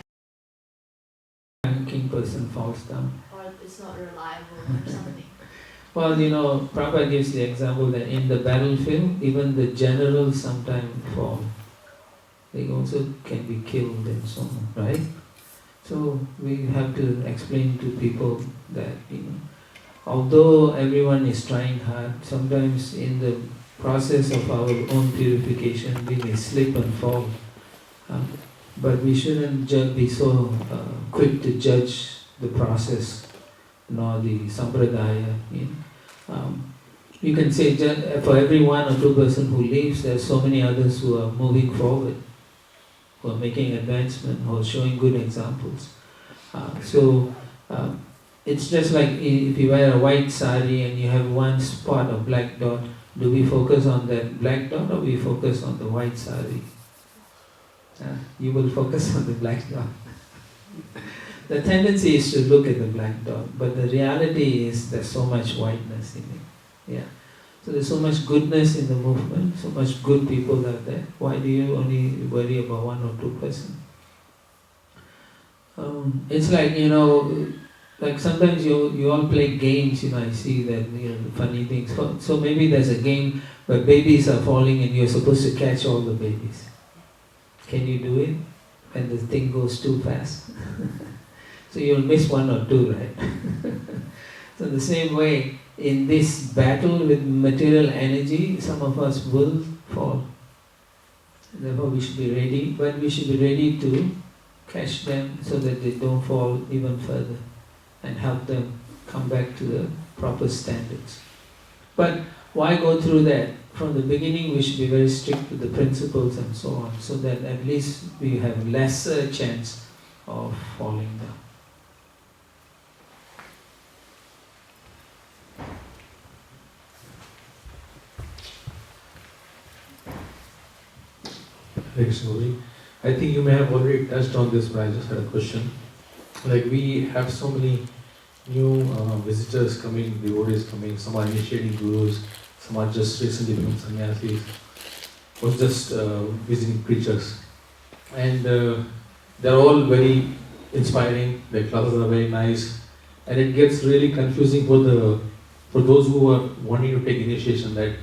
ranking person falls down. or it's not reliable or something. Well, Prabhupada gives the example that in the battlefield, even the generals sometimes fall. They also can be killed and so on, right? So we have to explain to people that, although everyone is trying hard, sometimes in the process of our own purification, we may slip and fall. But we shouldn't be so quick to judge the process, nor the sampradaya. You can say for every one or two person who leaves, there are so many others who are moving forward, who are making advancement, who are showing good examples. It's just like if you wear a white sari and you have one spot of black dot, do we focus on that black dot or we focus on the white sari? You will focus on the black dot. The tendency is to look at the black dot, but the reality is there's so much whiteness in it. Yeah. So there's so much goodness in the movement, so much good people out there. Why do you only worry about one or two person? It's like, like sometimes you all play games, I see that, funny things. So maybe there's a game where babies are falling and you're supposed to catch all the babies. Can you do it when the thing goes too fast? So you'll miss one or two, right? So the same way, in this battle with material energy, some of us will fall. Therefore we should be ready, but we should be ready to catch them so that they don't fall even further and help them come back to the proper standards. But why go through that? From the beginning we should be very strict with the principles and so on, so that at least we have lesser chance of falling down. I think you may have already touched on this, but I just had a question. Like we have so many new visitors coming, devotees coming, some are initiating gurus, some are just recently become sannyasis, or just visiting preachers. And they're all very inspiring, their classes are very nice, and it gets really confusing for those who are wanting to take initiation, that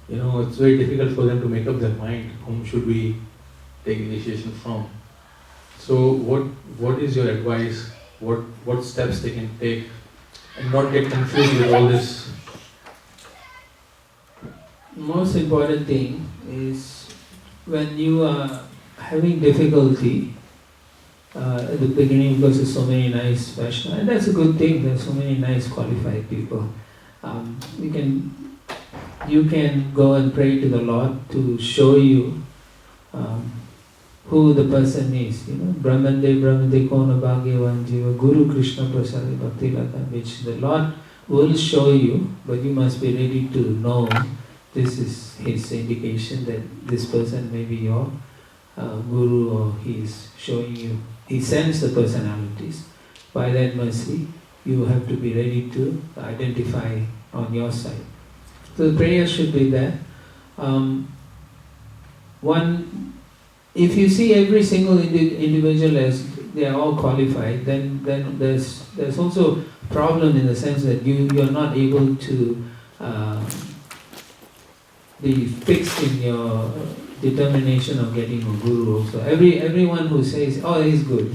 it's very difficult for them to make up their mind whom should we take initiation from. So what is your advice? What steps they can take and not get confused with all this? Most important thing is when you are having difficulty at the beginning, because there's so many nice Vaishnavas, and that's a good thing, there's so many nice qualified people. You can go and pray to the Lord to show you who the person is. Brahmande Kona Bhagyavan Jiva Guru Krishna Prasadi Bhakti Lata, which the Lord will show you, but you must be ready to know this is His indication that this person may be your Guru, or He is showing you. He sends the personalities. By that mercy, you have to be ready to identify on your side. So the prayer should be that. If you see every single individual as they are all qualified, then there's also a problem in the sense that you're not able to be fixed in your determination of getting a guru also. Everyone who says, oh, he's good,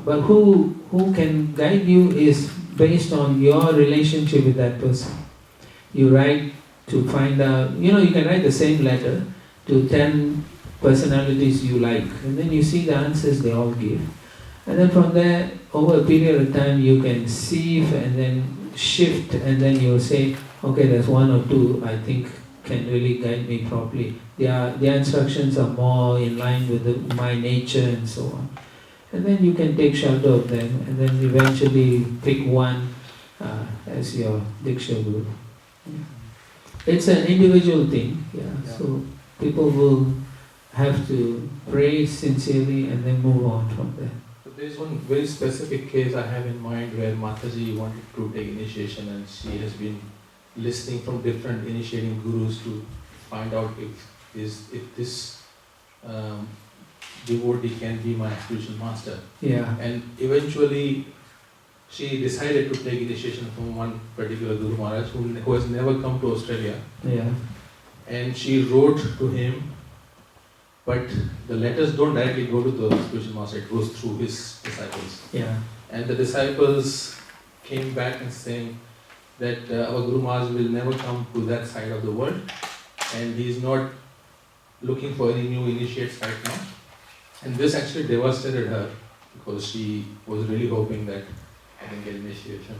but who can guide you is based on your relationship with that person. You write to find out, you can write the same letter to 10 personalities you like, and then you see the answers they all give. And then from there, over a period of time, you can sieve and then shift, and then you'll say, okay, there's one or two I think can really guide me properly. Their instructions are more in line with my nature and so on. And then you can take shelter of them, and then eventually pick one as your Diksha Guru. It's an individual thing, so people will have to pray sincerely and then move on from there. So there's one very specific case I have in mind where Mataji wanted to take initiation, and she has been listening from different initiating gurus to find out if this devotee can be my spiritual master. Yeah. And eventually she decided to take initiation from one particular Guru Maharaj who has never come to Australia. Yeah. And she wrote to him, but the letters don't directly go to the spiritual master, it goes through his disciples. Yeah. And the disciples came back and saying that our Guru Maharaj will never come to that side of the world, and he is not looking for any new initiates right now. And this actually devastated her, because she was really hoping that I can get initiation.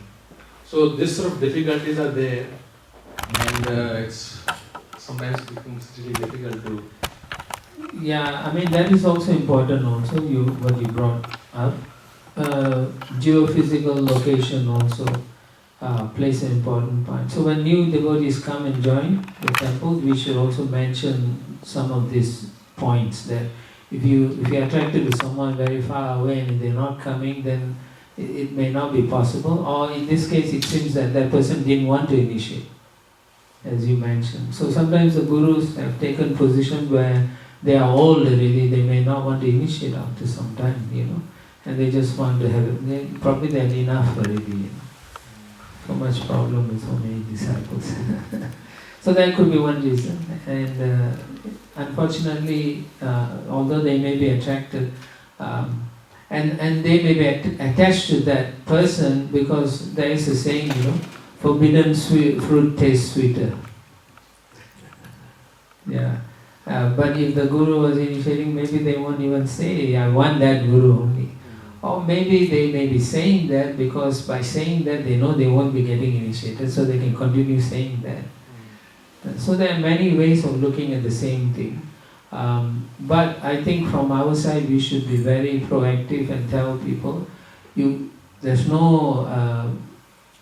So this sort of difficulties are there, and it's sometimes becomes really difficult to. Yeah, that is also important also, what you brought up. Geophysical location also plays an important part. So when new devotees come and join the temple, we should also mention some of these points, that if you're attracted to someone very far away and if they're not coming, then it may not be possible. Or in this case, it seems that that person didn't want to initiate, as you mentioned. So sometimes the gurus have taken position where they are old already, they may not want to initiate after some time, and they just want to have it. Probably they have enough already, So much problem with so many disciples. So that could be one reason. And unfortunately, although they may be attracted, and they may be attached to that person, because there is a saying, forbidden fruit tastes sweeter. Yeah. But if the guru was initiating, maybe they won't even say, I want that guru only. Or maybe they may be saying that because by saying that they know they won't be getting initiated, so they can continue saying that. So there are many ways of looking at the same thing. But I think from our side we should be very proactive and tell people, there's no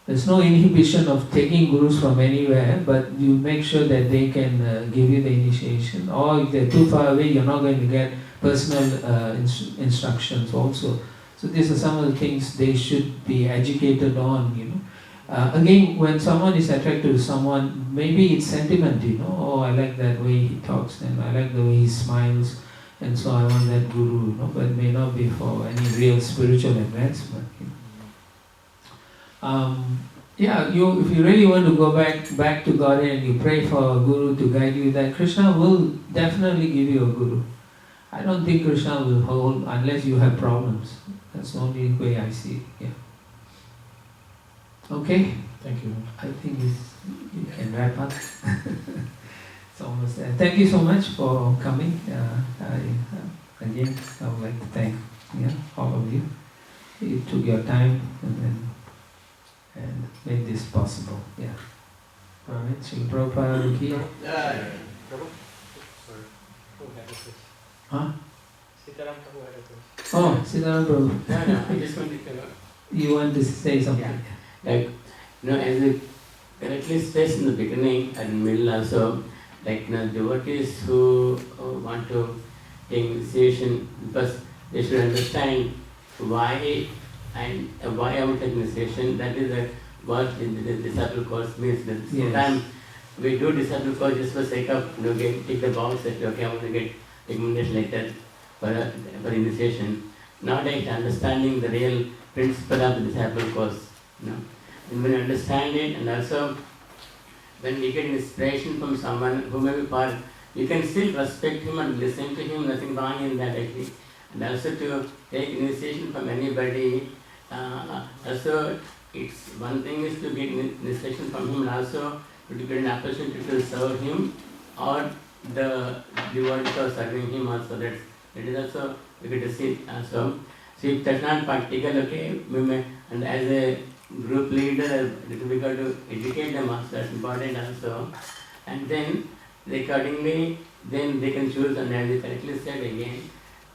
inhibition of taking gurus from anywhere, but you make sure that they can give you the initiation. Or if they're too far away, you're not going to get personal instructions also. So So these are some of the things they should be educated on, you know. Again, when someone is attracted to someone, maybe it's sentiment, you know. Oh, I like that way he talks, and I like the way he smiles, and so I want that guru, you know. But it may not be for any real spiritual advancement. You know. Yeah, if you really want to go back to God and you pray for a guru to guide you, that Krishna will definitely give you a guru. I don't think Krishna will hold unless you have problems. That's the only way I see it. Yeah. Okay. Thank you. I think you can wrap up. It's almost there. Thank you so much for coming. Again, I would like to thank all of you. You took your time and made this possible. Yeah. All right. Srila Prabhupada ki. Prabhu? Sorry. Who had a question? Huh? Sitaram Prabhu had a question. Oh, Sitaram Prabhu. No, I just want to You want to say something? Yeah. Like, as you correctly stressed in the beginning and middle also, like, devotees who want to take initiation, because they should understand why I want to take initiation. That is what the disciple course means. Sometimes we do disciple course just for sake of take the box that okay, I want to get recommendation like that for initiation. Nowadays, understanding the real principle of the disciple course. And when you understand it, and also when we get inspiration from someone who may be part, you can still respect him and listen to him, nothing wrong in that actually. And also to take initiation from anybody, also it's one thing is to get initiation from him and also to get an opportunity to serve him or the devotees are serving him also. That is also we get to see also. So if that's not practical, okay, we may, and as a group leader, we got to educate them also, that's important also. And then, accordingly, then they can choose, and as you correctly said again,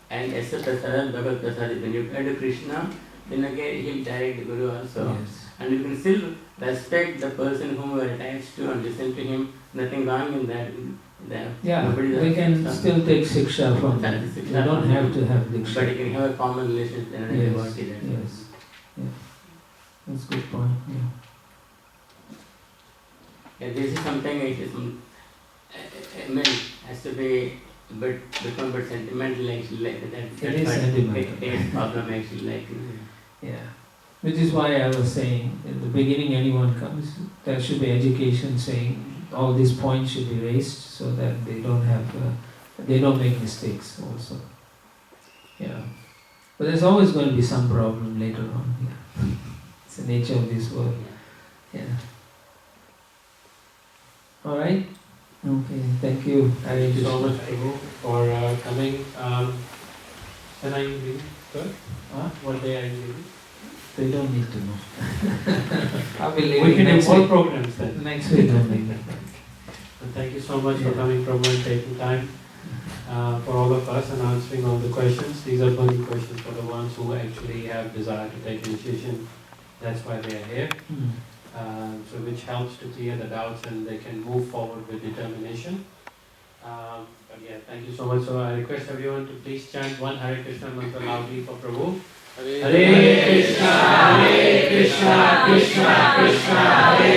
and as a Prasad, Bhagavad Prasad, when you pray to Krishna, then again he'll direct the Guru also. Yes. And you can still respect the person whom you are attached to and listen to him, nothing wrong in that. Yeah, we can still take Siksha from that. You don't have to have Diksha. But you can have a common relationship with another devotee. Yes. Yeah. That's a good point. Yeah, this is something which is, has to be become but sentimental actually, like that. It is sentimental. It's problem actually, like. Yeah. Which is why I was saying, in the beginning anyone comes, there should be education saying all these points should be raised so that they don't make mistakes also. Yeah. But there's always going to be some problem later on. Yeah. It's the nature of this world. Yeah. All right. Okay. Thank you. Thank you so much, Prabhu, for coming. When are you leaving? What day are you leaving? They don't need to know. I'll be leaving We can next have more week. programs then. Next week only. And thank you so much for coming, Prabhu, and taking time for all of us and answering all the questions. These are burning questions for the ones who actually have desire to take initiation. That's why they are here. So which helps to clear the doubts and they can move forward with determination. But yeah, thank you so much. So I request everyone to please chant one Hare Krishna mantra loudly for Prabhu. Hare Krishna, Krishna Krishna, Hare